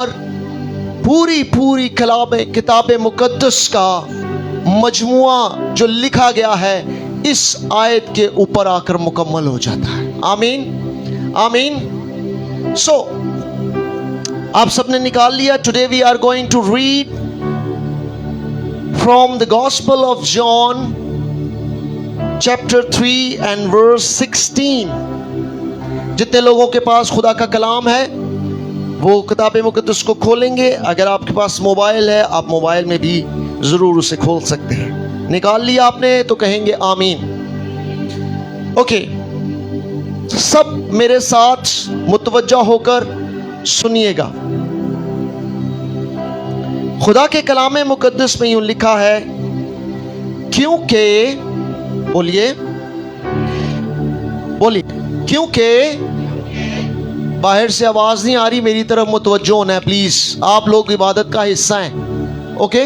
और पूरी किताब मुकद्दस का मजमुआ जो लिखा गया है इस आयत के ऊपर आकर मुकम्मल हो जाता है। आमीन आमीन। सो आप सबने निकाल लिया। Today we are going to read from the gospel of John chapter 3 and verse 16। जितने लोगों के पास खुदा का कलाम है वो किताब मुकद्दस को खोलेंगे। अगर आपके पास मोबाइल है आप मोबाइल में भी ज़रूर उसे खोल सकते हैं। निकाल लिया आपने तो कहेंगे आमीन। ओके, सब मेरे साथ मुतवज्जा होकर सुनिएगा। खुदा के कलाम मुकद्दस में यूं लिखा है, क्योंकि बोलिए क्योंकि बाहर से आवाज नहीं आ रही, मेरी तरफ मुतवज्जो होना है प्लीज। आप लोग इबादत का हिस्सा हैं। ओके,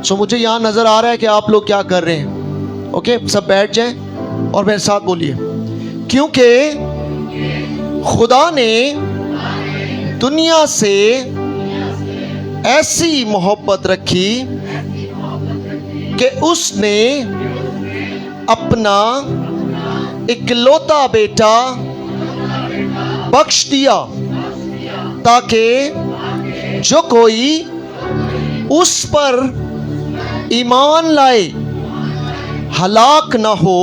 सो मुझे यहां नजर आ रहा है कि आप लोग क्या कर रहे हैं। ओके, सब बैठ जाएं और मेरे साथ बोलिए, क्योंकि खुदा ने दुनिया से ऐसी मोहब्बत रखी कि उसने अपना इकलौता बेटा बख्श दिया ताकि जो कोई उस पर ईमान लाए हलाक न हो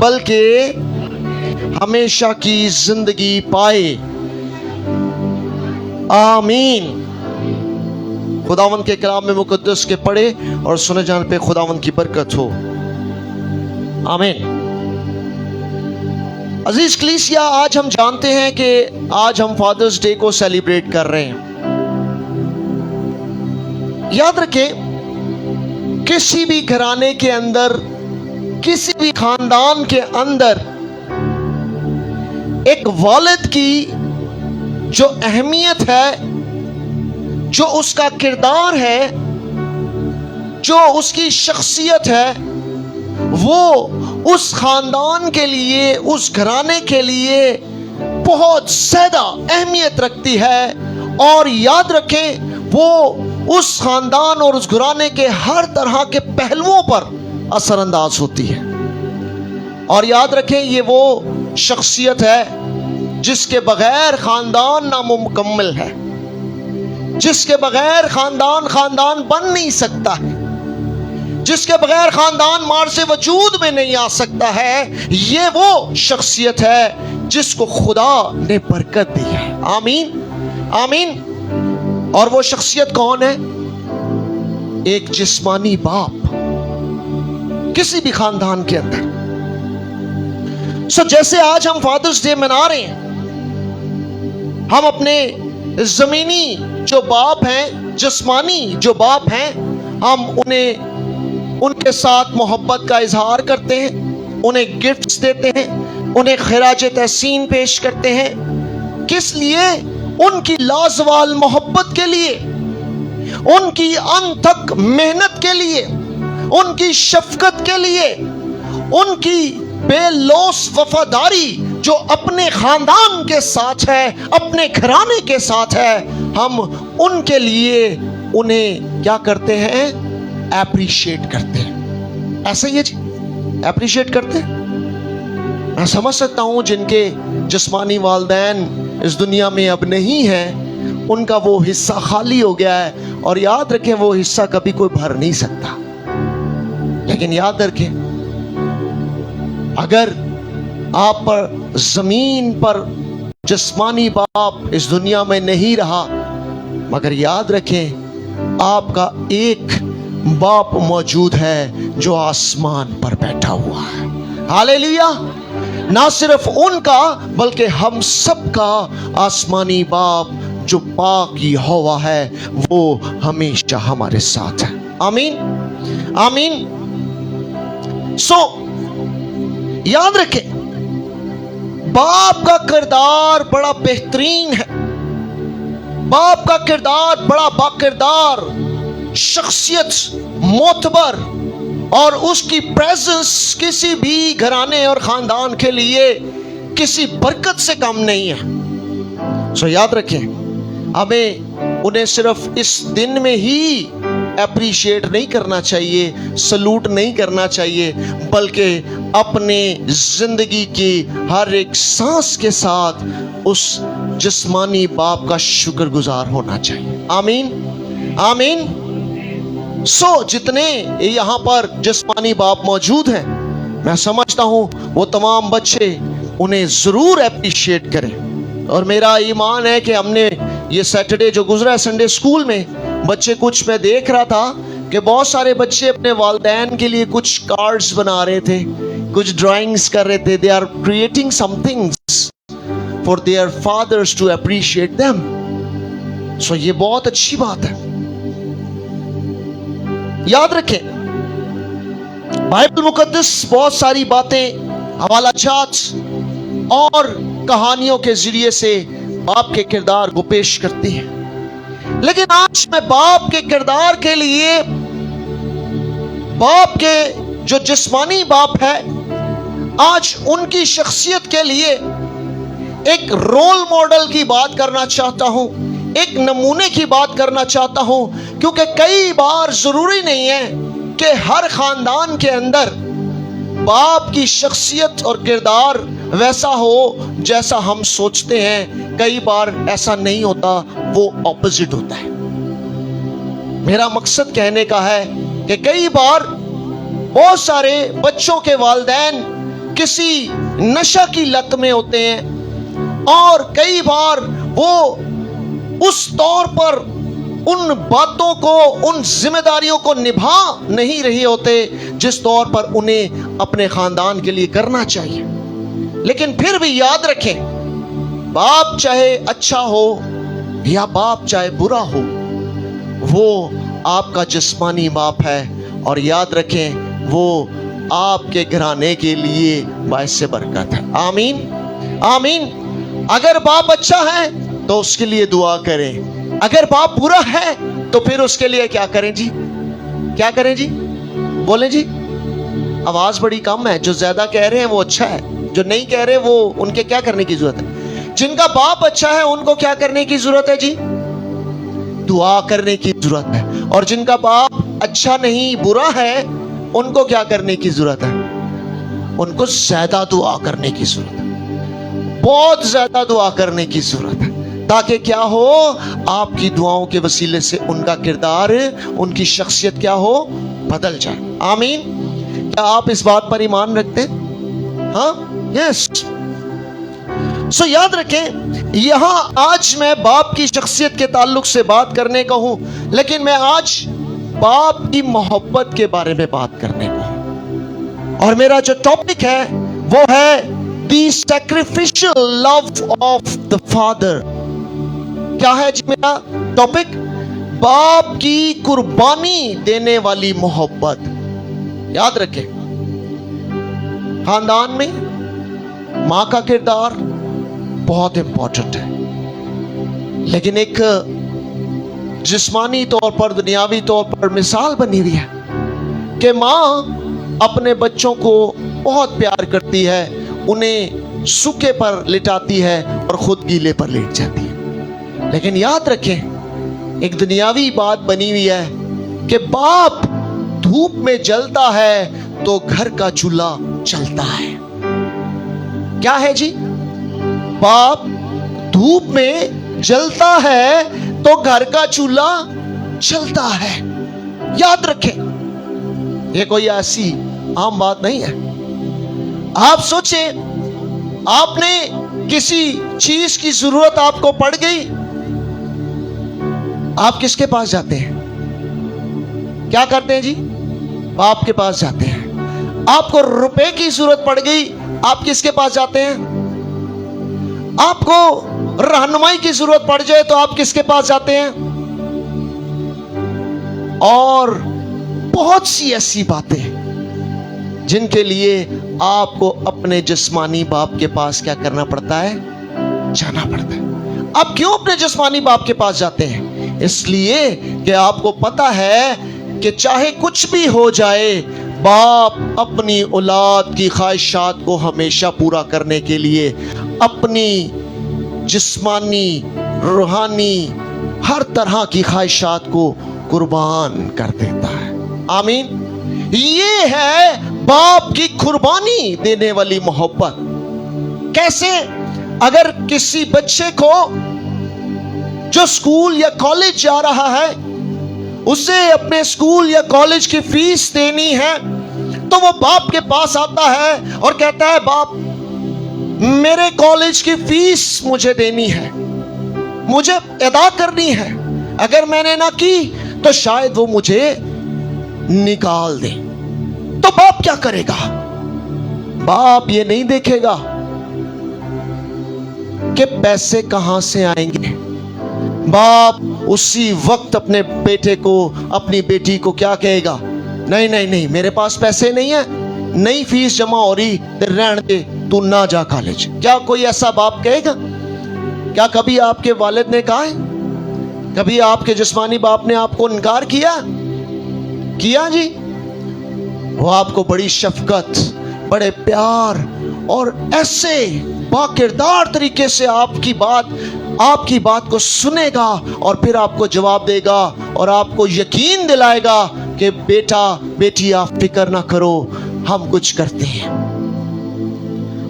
बल्कि हमेशा की जिंदगी पाए। आमीन। खुदावंद के कलाम में मुकद्दस के पढ़े और सुने जाने पे खुदावंद की बरकत हो। आमीन। अजीज कलीसिया, आज हम जानते हैं कि आज हम फादर्स डे को सेलिब्रेट कर रहे हैं। याद रखें, किसी भी घराने के अंदर, किसी भी खानदान के अंदर एक वालिद की जो अहमियत है, जो उसका किरदार है, जो उसकी शख्सियत है, वो उस खानदान के लिए, उस घराने के लिए बहुत ज्यादा अहमियत रखती है। और याद रखें, वो उस खानदान और उस घराने के हर तरह के पहलुओं पर असरअंदाज होती है। और याद रखें, ये वो शख्सियत है जिसके बगैर खानदान नामुकम्मल है, जिसके बगैर खानदान बन नहीं सकता है, जिसके बगैर खानदान मार से वजूद में नहीं आ सकता है। ये वो शख्सियत है जिसको खुदा ने बरकत दी है। आमीन आमीन। और वो शख्सियत कौन है? एक जिस्मानी बाप किसी भी खानदान के अंदर। जैसे आज हम फादर्स डे मना रहे हैं, हम अपने जमीनी जो बाप हैं, जिस्मानी जो बाप हैं, हम उनके साथ मोहब्बत का इजहार करते हैं, उन्हें गिफ्ट्स देते हैं, उन्हें खिराज तहसीन पेश करते हैं। किस लिए? उनकी लाजवाल मोहब्बत के लिए, उनकी अनथक मेहनत के लिए, उनकी शफकत के लिए, उनकी बेलौस वफादारी जो अपने खानदान के साथ है, अपने घराने के साथ है। हम उनके लिए उन्हें क्या करते हैं? एप्रिशिएट करते हैं। ऐसा ही है जी, एप्रिशिएट करते हैं। मैं समझ सकता हूं जिनके जिस्मानी वालिदैन इस दुनिया में अब नहीं है, उनका वो हिस्सा खाली हो गया है। और याद रखें, वो हिस्सा कभी कोई भर नहीं सकता। लेकिन याद रखें, अगर आप पर जमीन पर जिस्मानी बाप इस दुनिया में नहीं रहा, मगर याद रखें आपका एक बाप मौजूद है जो आसमान पर बैठा हुआ है। हालेलुया। ना सिर्फ उनका बल्कि हम सबका आसमानी बाप जो पाक यहोवा है, वो हमेशा हमारे साथ है। आमीन आमीन। याद रखें, बाप का किरदार बड़ा बेहतरीन है। बाप का किरदार बड़ा बाकिरदार, शख्सियत मोतबर, और उसकी प्रेजेंस किसी भी घराने और खानदान के लिए किसी बरकत से कम नहीं है। याद रखें, हमें उन्हें सिर्फ इस दिन में ही अप्रिशिएट नहीं करना चाहिए, सलूट नहीं करना चाहिए, बल्कि अपने जिंदगी की हर एक सांस के साथ उस जिस्मानी बाप का शुक्रगुजार होना चाहिए। आमीन, आमीन। जितने यहाँ पर जिस्मानी बाप मौजूद हैं, मैं समझता हूँ वो तमाम बच्चे उन्हें जरूर अप्रिशिएट करें। और मेरा ईमान है कि हमने ये सैटरडे जो गुजरा संडे स्कूल में बच्चे, कुछ मैं देख रहा था कि बहुत सारे बच्चे अपने वालिदैन के लिए कुछ कार्ड्स बना रहे थे, कुछ ड्राइंग्स कर रहे थे। They are creating something for their fathers to appreciate them. So ये बहुत अच्छी बात है। याद रखें, बाइबल मुकद्दस बहुत सारी बातें, हवालाजात और कहानियों के जरिए से बाप के किरदार को पेश करती है। लेकिन आज मैं बाप के किरदार के लिए, बाप के जो जिस्मानी बाप है, आज उनकी शख्सियत के लिए एक रोल मॉडल की बात करना चाहता हूं, एक नमूने की बात करना चाहता हूं। क्योंकि कई बार जरूरी नहीं है कि हर खानदान के अंदर बाप की शख्सियत और किरदार वैसा हो जैसा हम सोचते हैं। कई बार ऐसा नहीं होता, वो ऑपोजिट होता है। मेरा मकसद कहने का है कि कई बार बहुत सारे बच्चों के वालिदैन किसी नशा की लत में होते हैं और कई बार वो उस तौर पर उन बातों को, उन जिम्मेदारियों को निभा नहीं रहे होते जिस तौर पर उन्हें अपने खानदान के लिए करना चाहिए। लेकिन फिर भी याद रखें, बाप चाहे अच्छा हो या बाप चाहे बुरा हो, वो आपका जिस्मानी बाप है। और याद रखें, वो आपके घराने के लिए बाइस बरकत है। आमीन, आमीन। अगर बाप अच्छा है तो उसके लिए दुआ करें, अगर बाप बुरा है तो फिर उसके लिए क्या करें जी? क्या करें जी? बोले जी। आवाज बड़ी कम है। जो ज्यादा कह रहे हैं वो अच्छा है, जो नहीं कह रहे वो उनके क्या करने की जरूरत है? जिनका बाप अच्छा है उनको क्या करने की जरूरत है जी? दुआ करने की जरूरत है। और जिनका बाप अच्छा नहीं, बुरा है, उनको क्या करने की जरूरत है? उनको ज्यादा दुआ करने की जरूरत है, बहुत ज्यादा दुआ करने की जरूरत है, ताकि क्या हो, आपकी दुआओं के वसीले से उनका किरदार, उनकी शख्सियत क्या हो, बदल जाए। आमीन। क्या आप इस बात पर ईमान रखते हैं? हाँ, यस। सो याद रखें, यहां आज मैं बाप की शख्सियत के ताल्लुक से बात करने का हूं, लेकिन मैं आज बाप की मोहब्बत के बारे में बात करने का हूं। और मेरा जो टॉपिक है वो है the sacrificial love of the father. क्या है जी मेरा टॉपिक? बाप की कुर्बानी देने वाली मोहब्बत। याद रखें, खानदान में मां का किरदार बहुत इंपॉर्टेंट है, लेकिन एक जिस्मानी तौर पर, दुनियावी तौर पर मिसाल बनी हुई है कि मां अपने बच्चों को बहुत प्यार करती है, उन्हें सूखे पर लिटाती है और खुद गीले पर लेट जाती है। लेकिन याद रखें, एक दुनियावी बात बनी हुई है कि बाप धूप में जलता है तो घर का चूल्हा जलता है। क्या है जी? बाप धूप में जलता है तो घर का चूल्हा जलता है। याद रखें, ये कोई ऐसी आम बात नहीं है। आप सोचें, आपने किसी चीज की जरूरत आपको पड़ गई, आप किसके पास जाते हैं? क्या करते हैं जी? बाप के पास जाते हैं। आपको रुपए की जरूरत पड़ गई, आप किसके पास जाते हैं? आपको रहनुमाई की जरूरत पड़ जाए तो आप किसके पास जाते हैं? और बहुत सी ऐसी बातें जिनके लिए आपको अपने जिस्मानी बाप के पास क्या करना पड़ता है? जाना पड़ता है। आप क्यों अपने जिस्मानी बाप के पास जाते हैं? इसलिए कि आपको पता है कि चाहे कुछ भी हो जाए, बाप अपनी औलाद की ख्वाहिशात को हमेशा पूरा करने के लिए अपनी जिस्मानी, रूहानी हर तरह की ख्वाहिशात को कुर्बान कर देता है। आमीन। ये है बाप की कुर्बानी देने वाली मोहब्बत। कैसे? अगर किसी बच्चे को जो स्कूल या कॉलेज जा रहा है उसे अपने स्कूल या कॉलेज की फीस देनी है, तो वो बाप के पास आता है और कहता है, बाप मेरे कॉलेज की फीस मुझे देनी है, मुझे अदा करनी है, अगर मैंने ना की तो शायद वो मुझे निकाल दे। तो बाप क्या करेगा? बाप ये नहीं देखेगा कि पैसे कहां से आएंगे। बाप उसी वक्त अपने बेटे को, अपनी बेटी को क्या कहेगा? नहीं नहीं नहीं, मेरे पास पैसे नहीं है, नई फीस जमा हो रही, रहने दे, तू ना जा कॉलेज। क्या कोई ऐसा बाप कहेगा? क्या कभी आपके वालिद ने कहा है? कभी आपके जिस्मानी बाप ने आपको इनकार किया जी? वो आपको बड़ी शफकत, बड़े प्यार और ऐसे बाकिरदार तरीके से आपकी बात को सुनेगा और फिर आपको जवाब देगा और आपको यकीन दिलाएगा कि बेटा बेटी आप फिक्र ना करो, हम कुछ करते हैं।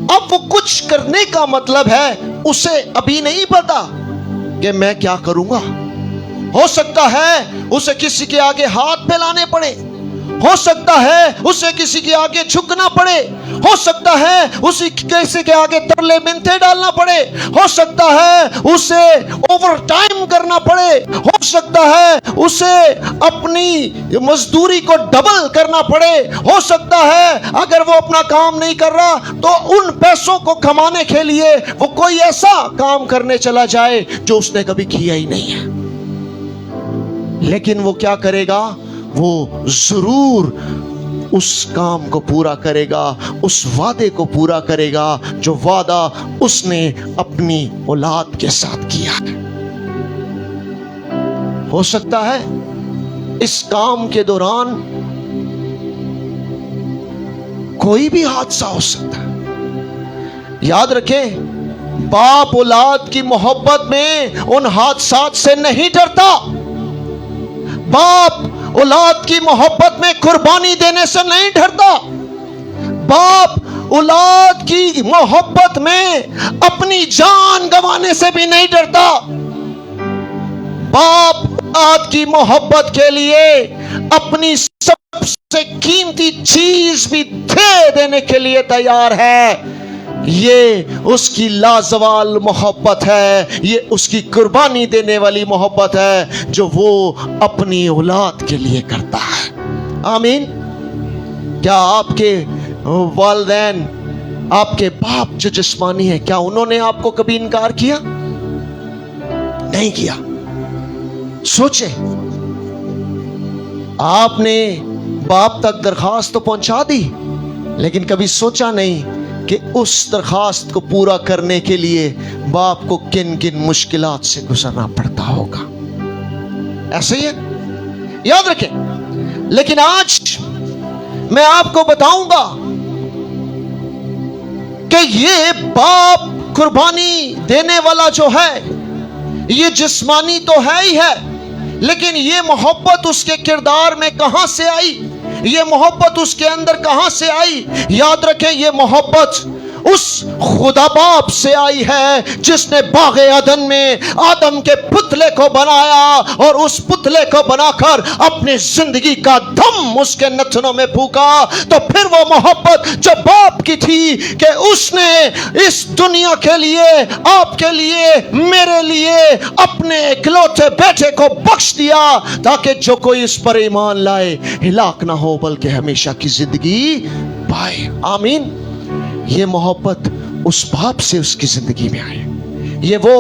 अब वो कुछ करने का मतलब है उसे अभी नहीं पता कि मैं क्या करूंगा। हो सकता है उसे किसी के आगे हाथ फैलाने पड़े, हो सकता है उसे किसी के आगे झुकना पड़े, हो सकता है उसे किसी के आगे तरले मिन्नतें डालना पड़े, हो सकता है उसे ओवर टाइम करना पड़े, हो सकता है उसे अपनी मजदूरी को डबल करना पड़े, हो सकता है अगर वो अपना काम नहीं कर रहा तो उन पैसों को कमाने के लिए वो कोई ऐसा काम करने चला जाए जो उसने कभी किया ही नहीं है। लेकिन वो क्या करेगा? वो जरूर उस काम को पूरा करेगा, उस वादे को पूरा करेगा जो वादा उसने अपनी औलाद के साथ किया है। हो सकता है इस काम के दौरान कोई भी हादसा हो सकता है। याद रखें, बाप औलाद की मोहब्बत में उन हादसात से नहीं डरता। बाप औलाद की मोहब्बत में कुर्बानी देने से नहीं डरता। बाप औलाद की मोहब्बत में अपनी जान गंवाने से भी नहीं डरता। बाप औलाद की मोहब्बत के लिए अपनी सबसे कीमती चीज भी दे देने के लिए तैयार है। ये उसकी लाजवाल मोहब्बत है, ये उसकी कुर्बानी देने वाली मोहब्बत है जो वो अपनी औलाद के लिए करता है। आमीन। क्या आपके वालिदैन, आपके बाप जो जिस्मानी है, क्या उन्होंने आपको कभी इनकार किया? नहीं किया। सोचे, आपने बाप तक दरखास्त तो पहुंचा दी, लेकिन कभी सोचा नहीं कि उस दरखास्त को पूरा करने के लिए बाप को किन किन मुश्किलात से गुजरना पड़ता होगा। ऐसे ही है, याद रखें। लेकिन आज मैं आपको बताऊंगा कि ये बाप कुर्बानी देने वाला जो है, ये जिस्मानी तो है ही है, लेकिन ये मोहब्बत उसके किरदार में कहां से आई? ये मोहब्बत उसके अंदर कहां से आई? याद रखें, ये मोहब्बत उस खुदा बाप से आई है जिसने बाग़े अदन में आदम के पुतले को बनाया और उस पुतले को बनाकर अपनी जिंदगी का दम उसके नथनों में फूका। तो फिर वो मोहब्बत जो बाप की थी कि उसने इस दुनिया के लिए, आपके लिए, मेरे लिए अपने इकलौते बेटे को बख्श दिया ताकि जो कोई इस पर ईमान लाए हिलाक ना हो बल्कि हमेशा की जिंदगी पाए। आमीन। ये मोहब्बत उस बाप से उसकी जिंदगी में आए। ये वो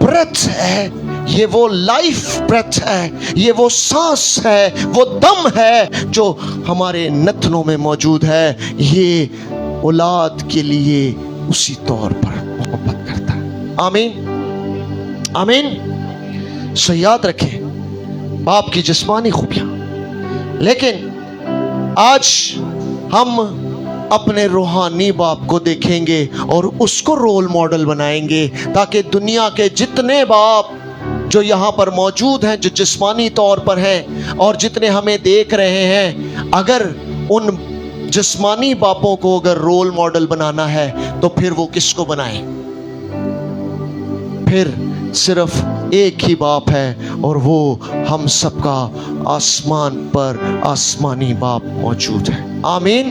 ब्रेथ है, ये वो लाइफ ब्रेथ है, ये वो सांस है, वो दम है जो हमारे नथनों में मौजूद है। ये औलाद के लिए उसी तौर पर मोहब्बत करता है। आमीन। आमीन। सो याद रखें बाप की जिस्मानी खूबियां, लेकिन आज हम अपने रूहानी बाप को देखेंगे और उसको रोल मॉडल बनाएंगे ताकि दुनिया के जितने बाप जो यहाँ पर मौजूद हैं, जो जिस्मानी तौर पर हैं और जितने हमें देख रहे हैं, अगर उन जिस्मानी बापों को अगर रोल मॉडल बनाना है तो फिर वो किसको बनाए? फिर सिर्फ एक ही बाप है और वो हम सबका आसमान पर आसमानी बाप मौजूद है। आमीन।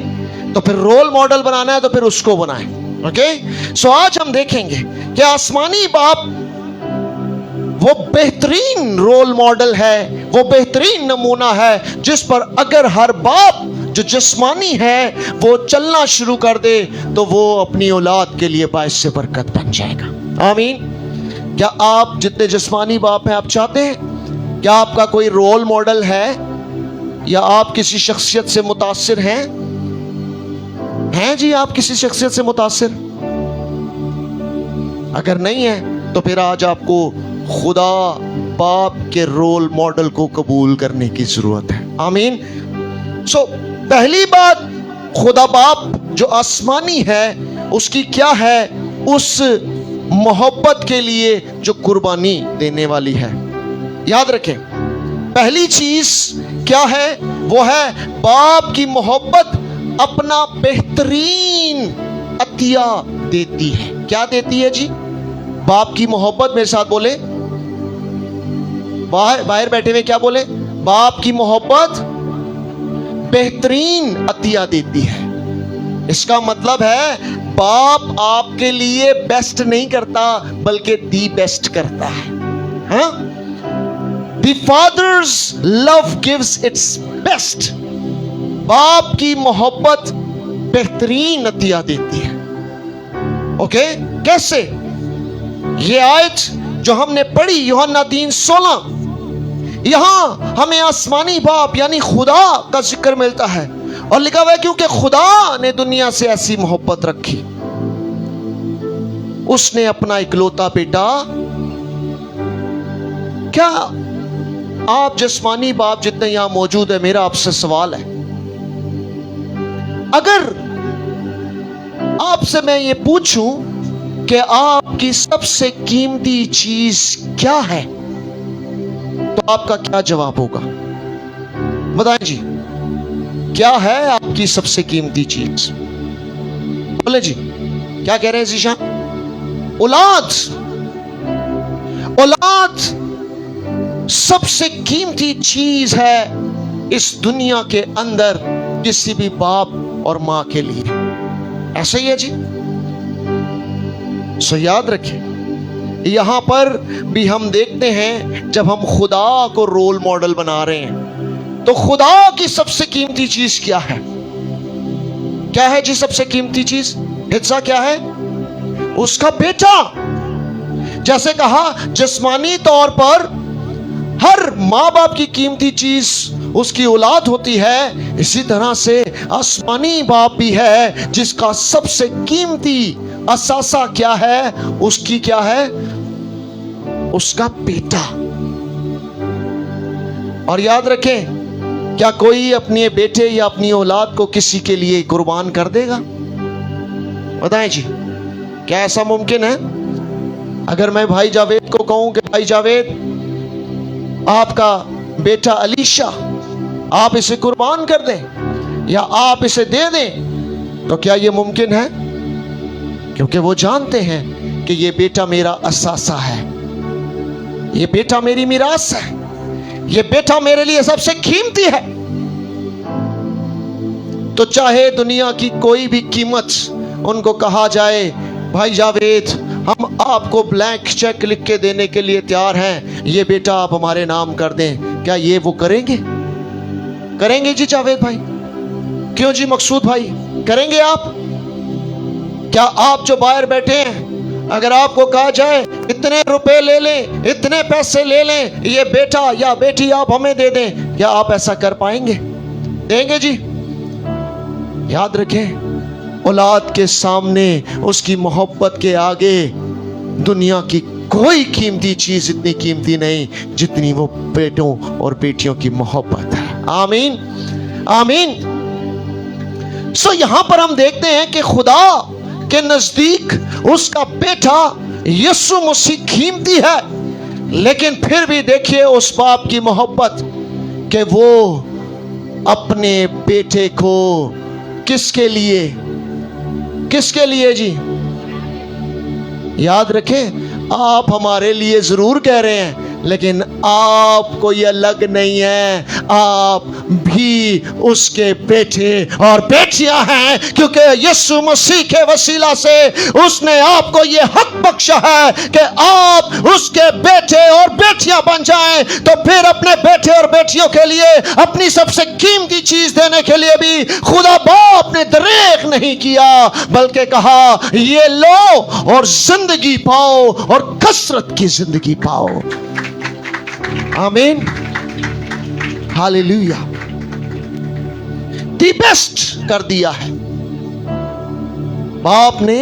तो फिर रोल मॉडल बनाना है तो फिर उसको बनाएं। ओके, सो आज हम देखेंगे कि आसमानी बाप वो बेहतरीन रोल मॉडल है, वो बेहतरीन नमूना है जिस पर अगर हर बाप जो जिस्मानी है वो चलना शुरू कर दे तो वो अपनी औलाद के लिए बाइस से बरकत बन जाएगा। आमीन। क्या आप जितने जिस्मानी बाप हैं, आप चाहते हैं क्या आपका कोई रोल मॉडल है या आप किसी शख्सियत से मुतासिर हैं? जी, आप किसी शख्सियत से मुतासिर अगर नहीं है तो फिर आज आपको खुदा बाप के रोल मॉडल को कबूल करने की जरूरत है। आमीन। सो पहली बात, खुदा बाप जो आसमानी है उसकी क्या है? उस मोहब्बत के लिए जो कुर्बानी देने वाली है। याद रखें, पहली चीज क्या है? वो है बाप की मोहब्बत अपना बेहतरीन अतिया देती है। क्या देती है जी? बाप की मोहब्बत, मेरे साथ बोले, बाहर बैठे हुए क्या बोले? बाप की मोहब्बत बेहतरीन अतिया देती है। इसका मतलब है बाप आपके लिए बेस्ट नहीं करता बल्कि दी बेस्ट करता है। हाँ? The father's love gives its best. बाप की मोहब्बत बेहतरीन अतिया देती है। ओके, कैसे? ये आयत जो हमने पढ़ी यूहन्ना 3:16, यहां हमें आसमानी बाप यानी खुदा का जिक्र मिलता है और लिखा हुआ है क्योंकि खुदा ने दुनिया से ऐसी मोहब्बत रखी, उसने अपना इकलौता बेटा। क्या आप जिस्मानी बाप जितने यहां मौजूद है, मेरा आपसे सवाल है, अगर आपसे मैं ये पूछूं कि आपकी सबसे कीमती चीज क्या है तो आपका क्या जवाब होगा? बताएं जी, क्या है आपकी सबसे कीमती चीज? बोले जी, क्या कह रहे हैं जीशा? औलाद। औलाद सबसे कीमती चीज है इस दुनिया के अंदर किसी भी बाप और मां के लिए। ऐसा ही है जी। सो याद रखें, यहां पर भी हम देखते हैं जब हम खुदा को रोल मॉडल बना रहे हैं तो खुदा की सबसे कीमती चीज क्या है? क्या है जी सबसे कीमती चीज? हिस्सा क्या है? उसका बेटा। जैसे कहा जिस्मानी तौर पर हर माँ बाप की कीमती चीज उसकी औलाद होती है, इसी तरह से आसमानी बाप भी है जिसका सबसे कीमती असासा क्या है? उसकी क्या है? उसका बेटा। और याद रखें, क्या कोई अपने बेटे या अपनी औलाद को किसी के लिए कुर्बान कर देगा? बताएं जी, क्या ऐसा मुमकिन है? अगर मैं भाई जावेद को कहूं कि भाई जावेद, आपका बेटा अलीशा, आप इसे कुर्बान कर दें या आप इसे दे दें, तो क्या यह मुमकिन है? क्योंकि वो जानते हैं कि ये बेटा मेरा असासा है, ये बेटा मेरी मिरास है, ये बेटा मेरे लिए सबसे कीमती है। तो चाहे दुनिया की कोई भी कीमत उनको कहा जाए, भाई जावेद हम आपको ब्लैंक चेक लिख के देने के लिए तैयार हैं, ये बेटा आप हमारे नाम कर दें, क्या ये वो करेंगे? करेंगे जी जावेद भाई? क्यों जी मकसूद भाई, करेंगे आप? क्या आप जो बाहर बैठे हैं, अगर आपको कहा जाए इतने रुपए ले लें, इतने पैसे ले लें, ये बेटा या बेटी आप हमें दे दें, क्या आप ऐसा कर पाएंगे? देंगे जी? याद रखें, औलाद के सामने, उसकी मोहब्बत के आगे दुनिया की कोई कीमती चीज इतनी कीमती नहीं जितनी वो बेटों और बेटियों की मोहब्बत है। आमीन, आमीन। सो यहां पर हम देखते हैं कि खुदा के नजदीक उसका बेटा यीशु मसीह कीमती है। लेकिन फिर भी देखिए उस बाप की मोहब्बत कि वो अपने बेटे को किसके लिए जी? याद रखें, आप हमारे लिए जरूर कह रहे हैं, लेकिन आप कोई अलग नहीं है, आप भी उसके बेटे और बेटियां हैं, क्योंकि यीशु मसीह के वसीला से उसने आपको ये हक बख्शा है कि आप उसके बेटे और बेटियां बन जाएं। तो फिर अपने बेटे और बेटियों के लिए अपनी सबसे कीमती चीज देने के लिए भी खुदा बाप ने दरेक नहीं किया, बल्कि कहा ये लो और जिंदगी पाओ और कसरत की जिंदगी पाओ। आमीन, हालेलुया। दी बेस्ट कर दिया है, बाप ने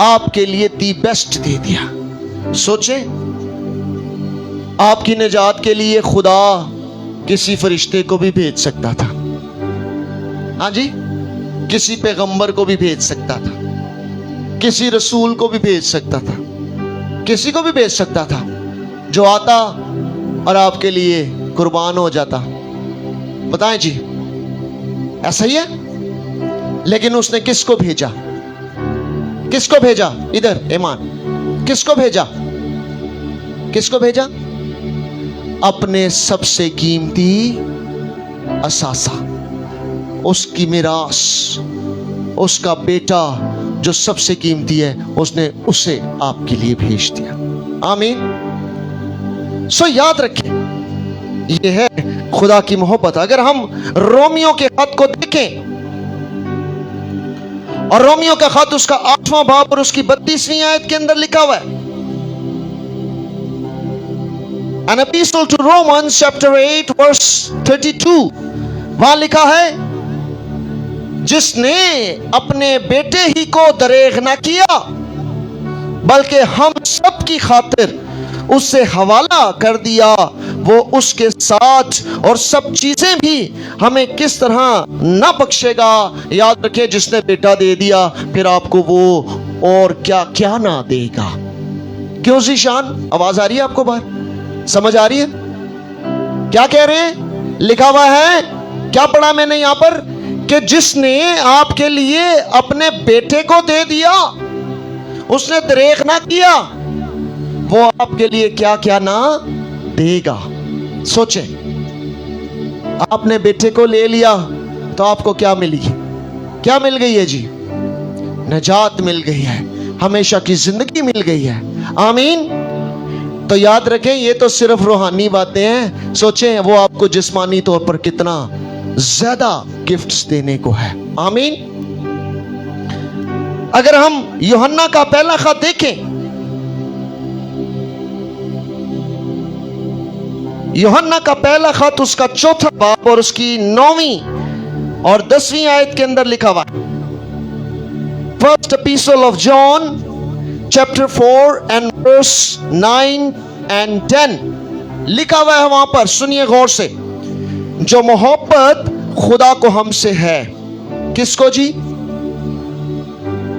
आपके लिए दी बेस्ट दे दिया। सोचें, आपकी निजात के लिए खुदा किसी फरिश्ते को भी भेज सकता था, हाँ जी, किसी पैगंबर को भी भेज सकता था, किसी रसूल को भी भेज सकता था, किसी को भी भेज सकता था जो आता और आपके लिए कुर्बान हो जाता। बताएं जी, ऐसा ही है? लेकिन उसने किसको भेजा? किसको भेजा? इधर ईमान, किसको भेजा? किसको भेजा? अपने सबसे कीमती असासा, उसकी मिरास, उसका बेटा जो सबसे कीमती है, उसने उसे आपके लिए भेज दिया। आमीन। सो याद रखें, यह है खुदा की मोहब्बत। अगर हम रोमियो के खत को देखें, और रोमियो का खत उसका 8वां बाब और उसकी 32वीं आयत के अंदर लिखा हुआ है, An epistle to Romans chapter 8 verse 32, वहां लिखा है, जिसने अपने बेटे ही को दरेग न किया, बल्कि हम सब की खातिर उससे हवाला कर दिया, वो उसके साथ और सब चीजें भी हमें किस तरह न बख्शेगा। याद रखें, जिसने बेटा दे दिया, फिर आपको वो और क्या क्या ना देगा। क्यों जीशान? आवाज आ रही है आपको बाहर? समझ आ रही है क्या कह रहे हैं? लिखा हुआ है, क्या पढ़ा मैंने यहां पर, कि जिसने आपके लिए अपने बेटे को दे दिया, उसने दरेक ना किया, वो आपके लिए क्या क्या ना देगा। सोचें, आपने बेटे को ले लिया तो आपको क्या मिली? क्या मिल गई है जी? नजात मिल गई है, हमेशा की जिंदगी मिल गई है। आमीन। तो याद रखें, ये तो सिर्फ रूहानी बातें हैं। सोचें वो आपको जिस्मानी तौर पर कितना ज्यादा गिफ्ट्स देने को है। आमीन। अगर हम यूहन्ना का पहला खत देखें, यूहन्ना का पहला खत उसका 4था बाब और उसकी 9वीं और 10वीं आयत के अंदर लिखा हुआ, first epistle of John chapter 4 and verse 9 and 10 लिखा हुआ है वहां पर। सुनिए गौर से, जो मोहब्बत खुदा को हमसे है। किसको जी?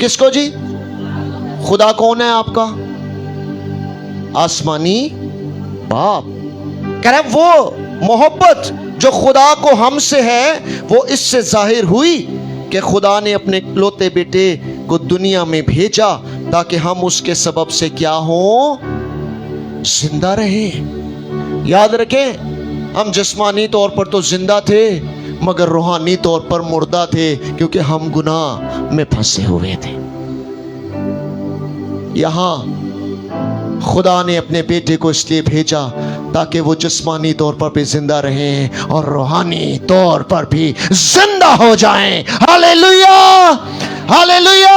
किसको जी? खुदा कौन है आपका? आसमानी बाप। कह रहे वो मोहब्बत जो खुदा को हमसे है, वो इससे जाहिर हुई कि खुदा ने अपने इकलौते बेटे को दुनिया में भेजा ताकि हम उसके सबब से क्या हो? जिंदा रहे। याद रखें, हम जिस्मानी तौर पर तो जिंदा थे, मगर रूहानी तौर पर मुर्दा थे, क्योंकि हम गुनाह में फंसे हुए थे। यहां खुदा ने अपने बेटे को इसलिए भेजा ताकि वो जिस्मानी तौर पर भी जिंदा रहें और रूहानी तौर पर भी जिंदा हो जाएं। Hallelujah, hallelujah.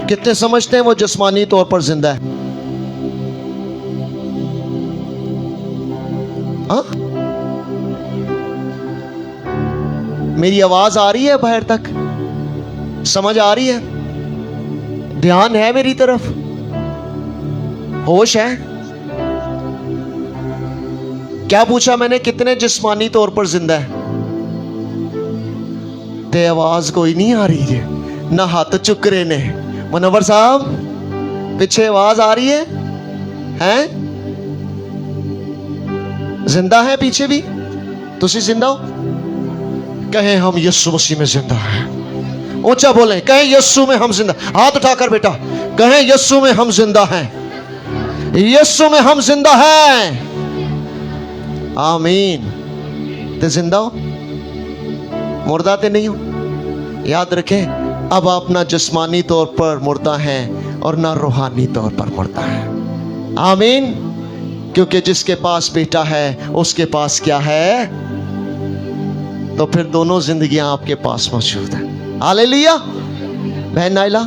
कितने समझते हैं वो जिस्मानी तौर पर जिंदा है? हाँ? मेरी आवाज आ रही है बाहर तक? समझ आ रही है? ध्यान है मेरी तरफ? होश है? क्या पूछा मैंने? कितने जिस्मानी तौर पर जिंदा है? ते आवाज कोई नहीं आ रही है, ना हाथ चुक रहे ने। मुनव्वर साहब पीछे आवाज आ रही है? हैं? जिंदा है पीछे भी? तुसी जिंदा हो? कहें हम यीशु मसीह में जिंदा हैं। ऊंचा बोले, कहें यीशु में हम जिंदा। हाथ उठाकर बेटा कहें, यीशु में हम जिंदा हैं, यीशु में हम जिंदा हैं। आमीन। ते जिंदा हो, मुर्दा ते नहीं हो। याद रखें, अब आप ना जिस्मानी तौर पर मुर्दा हैं और ना रूहानी तौर पर मुर्दा हैं। आमीन। क्योंकि जिसके पास बेटा है उसके पास क्या है? तो फिर दोनों जिंदगियां आपके पास मौजूद है। हालेलुया। बहन नाइला,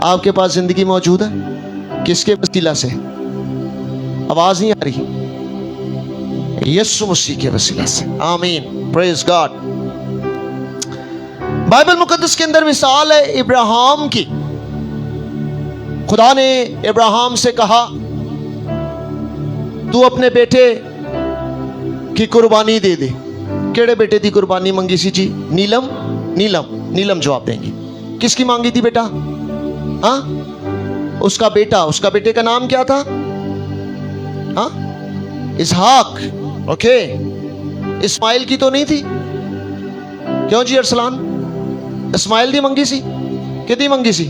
आपके पास जिंदगी मौजूद है। किसके वसीला से? आवाज नहीं आ रही। यीशु मसीह के वसीला से। आमीन। Praise God. बाइबल मुकद्दस के अंदर मिसाल है इब्राहिम की। खुदा ने इब्राहिम से कहा, तू अपने बेटे की कुर्बानी दे दे। केड़े बेटे की कुर्बानी मंगी सी जी? नीलम। नीलम। नीलम जवाब देंगी। किसकी मांगी थी बेटा? हाँ, उसका बेटा। उसका बेटे का नाम क्या था? हाँ, इसहाक। ओके, इस्माइल की तो नहीं थी? क्यों जी अरसलान? इस्माइल दी मंगी सी? कितनी मंगी सी?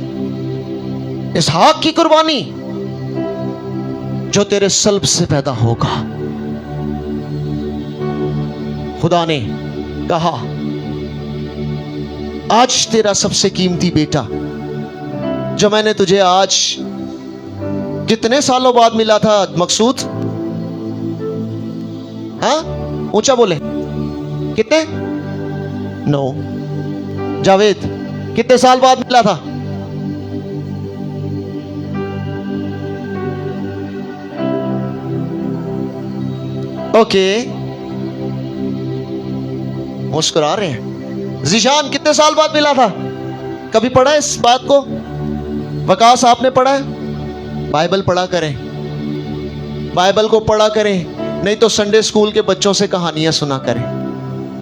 इसहाक की कुर्बानी जो तेरे सल्ब से पैदा होगा। खुदा ने कहा, आज तेरा सबसे कीमती बेटा जो मैंने तुझे आज कितने सालों बाद मिला था मकसूद? हाँ, ऊंचा बोले। कितने? 9। जावेद, कितने साल बाद मिला था? ओके, मुस्कुरा रहे हैं। जीशान, कितने साल बाद मिला था? कभी पढ़ा है इस बात को? वकास, आपने पढ़ा है? बाइबल पढ़ा करें, बाइबल को पढ़ा करें, नहीं तो संडे स्कूल के बच्चों से कहानियां सुना करें।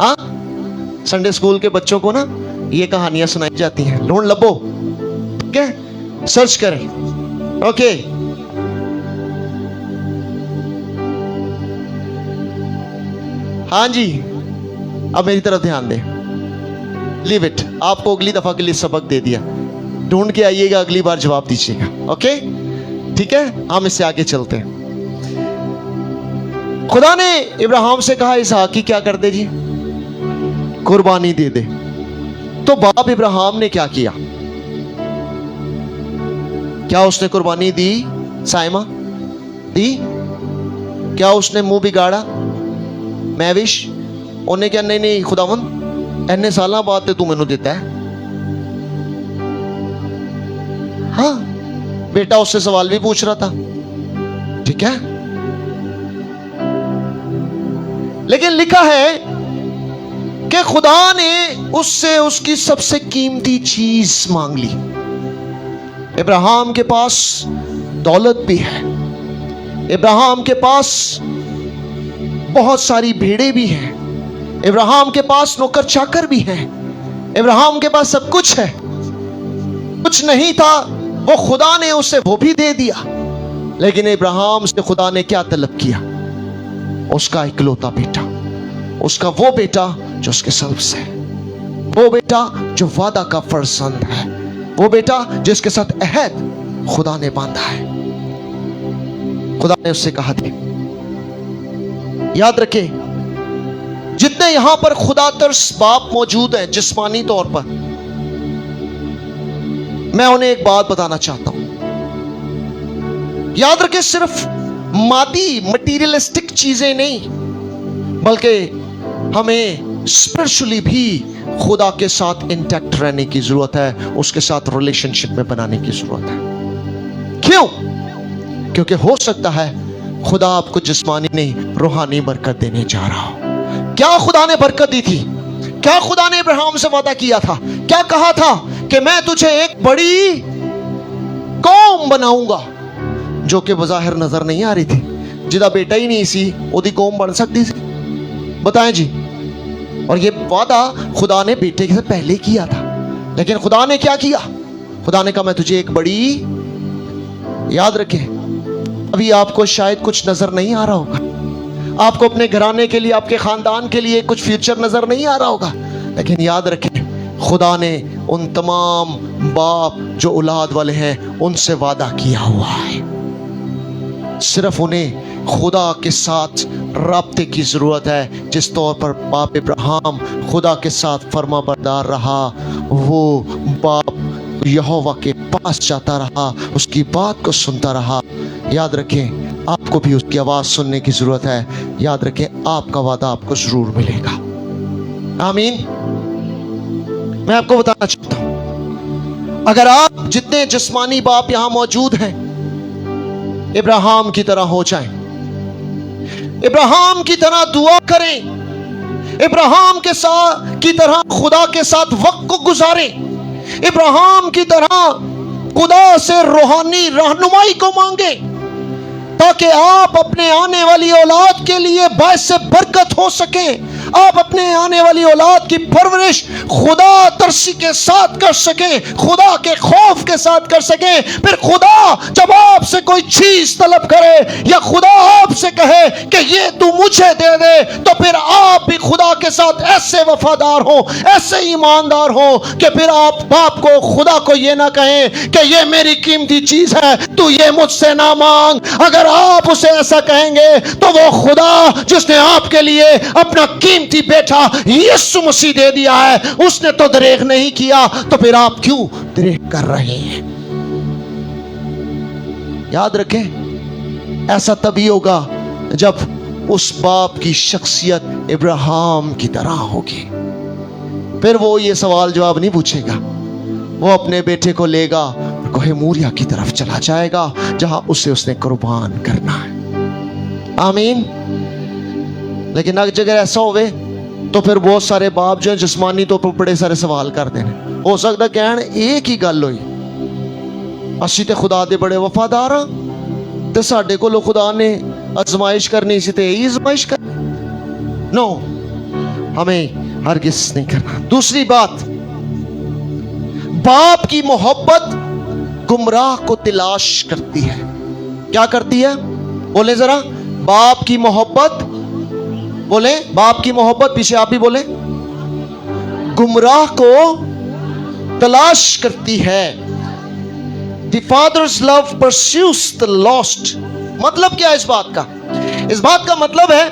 हाँ, संडे स्कूल के बच्चों को ना ये कहानियां सुनाई जाती हैं। ढूंढ लबो, ठीक है, सर्च करें। ओके, हाँ जी, अब मेरी तरफ ध्यान दे। लीव इट, आपको अगली दफा के लिए सबक दे दिया। ढूंढ के आइएगा, अगली बार जवाब दीजिएगा। ओके, ठीक है, हम इससे आगे चलते हैं। खुदा ने इब्राहिम से कहा, इसहाक की क्या कर दे जी? कुर्बानी दे दे। तो बाप इब्राहिम ने क्या किया? क्या उसने कुर्बानी दी? साइमा दी? क्या उसने मुंह बिगाड़ा? मैविश उन्हें क्या? नहीं नहीं खुदावन, इन्ने साल बाद तू मैनू देता है। हाँ, बेटा उससे सवाल भी पूछ रहा था, ठीक है, लेकिन लिखा है कि खुदा ने उससे उसकी सबसे कीमती चीज मांग ली। इब्राहिम के पास दौलत भी है, इब्राहिम के पास बहुत सारी भेड़ें भी हैं, इब्राहिम के पास नौकर चाकर भी हैं, इब्राहिम के पास सब कुछ है। कुछ नहीं था, वो खुदा ने उसे वो भी दे दिया। लेकिन इब्राहिम से खुदा ने क्या तलब किया? उसका इकलौता बेटा, उसका वो बेटा जो उसके सल्ब से है, वो बेटा जो वादा का फर्जंद है, वो बेटा जिसके साथ अहद खुदा ने बांधा है। खुदा ने उससे कहा था, याद रखे, जितने यहां पर खुदा तरस बाप मौजूद हैं जिस्मानी तौर पर, मैं उन्हें एक बात बताना चाहता हूं। याद रखे, सिर्फ मादी मटीरियलिस्टिक चीजें नहीं, बल्कि हमें स्पिरिचुअली भी खुदा के साथ इंटैक्ट रहने की जरूरत है, उसके साथ रिलेशनशिप में बनाने की जरूरत है। क्यों? क्योंकि हो सकता है खुदा आपको जिस्मानी नहीं रूहानी बरकत देने जा रहा हो। क्या खुदा ने बरकत दी थी? क्या खुदा ने इब्राहिम से वादा किया था? क्या कहा था कि मैं तुझे एक बड़ी कौम बनाऊंगा, जो कि बज़ाहिर नजर नहीं आ रही थी। जिदा बेटा ही नहीं सी, ओदी कौम बन सकती थी? बताएं जी। और ये वादा खुदा ने बेटे से पहले किया था, लेकिन खुदा ने क्या किया? खुदा ने कहा, मैं तुझे एक बड़ी याद रखें, अभी आपको शायद कुछ नजर नहीं आ रहा होगा, आपको अपने घराने के लिए, आपके खानदान के लिए कुछ फ्यूचर नजर नहीं आ रहा होगा, लेकिन याद रखें खुदा ने उन तमाम बाप जो औलाद वाले हैं उनसे वादा किया हुआ है। सिर्फ उन्हें खुदा के साथ राब्ते की जरूरत है। जिस तौर पर बाप इब्राहिम खुदा के साथ फर्मा बरदार रहा, वो बाप यहोवा के पास जाता रहा, उसकी बात को सुनता रहा। याद रखें आपको भी उसकी आवाज सुनने की जरूरत है। याद रखें आपका वादा आपको जरूर मिलेगा। आमीन। मैं आपको बताना चाहता हूं, अगर आप जितने जिस्मानी बाप यहां मौजूद हैं इब्राहिम की तरह हो जाएं, इब्राहिम की तरह दुआ करें, इब्राहिम के साथ की तरह खुदा के साथ वक्त को गुजारें, इब्राहिम की तरह खुदा से रूहानी रहनुमाई को मांगे, ताकि आप अपने आने वाली औलाद के लिए बायस बरकत हो सके। आप अपने आने वाली औलाद की परवरिश खुदा तरसी के साथ कर सके, खुदा के खौफ के साथ कर सके। फिर खुदा जब आपसे कोई चीज तलब करे या खुदा आपसे कहे कि ये तू मुझे दे दे, तो फिर आप भी खुदा के साथ ऐसे वफादार हो, ऐसे ईमानदार हो कि फिर आप बाप को, खुदा को ये ना कहें कि ये मेरी कीमती चीज है, तू ये मुझसे ना मांग। अगर आप उसे ऐसा कहेंगे तो वो खुदा जिसने आपके लिए अपना कीमती बेटा यीशु मसीह दे दिया है, उसने तो दरेग नहीं किया, तो फिर आप क्यों दरेग कर रहे हैं? याद रखें ऐसा तभी होगा जब उस बाप की शख्सियत इब्राहिम की तरह होगी। फिर वो ये सवाल जवाब नहीं पूछेगा, वो अपने बेटे को लेगा और कोहे मूरिया की तरफ चला जाएगा जहां उसे उसने कुर्बान करना है। आमीन। लेकिन अगर जगह ऐसा होवे तो फिर बहुत सारे बाप जो जिस्मानी तौर पर बड़े सारे सवाल कर देने। हो सकता कहन एक ही गल हुई, असी ते खुदा दे बड़े वफादार हाँ, ते साडे कोलों खुदा ने आजमाइश करनी सी ते यही आजमाइश कर। नो, हमें हरगिज़ नहीं करना। दूसरी बात, बाप की मोहब्बत गुमराह को तलाश करती है। क्या करती है? बोले जरा, बाप की मोहब्बत, बोले बाप की मोहब्बत, पीछे आप भी बोले, गुमराह को तलाश करती है। The father's love pursues the lost। मतलब क्या है इस बात का? इस बात का मतलब है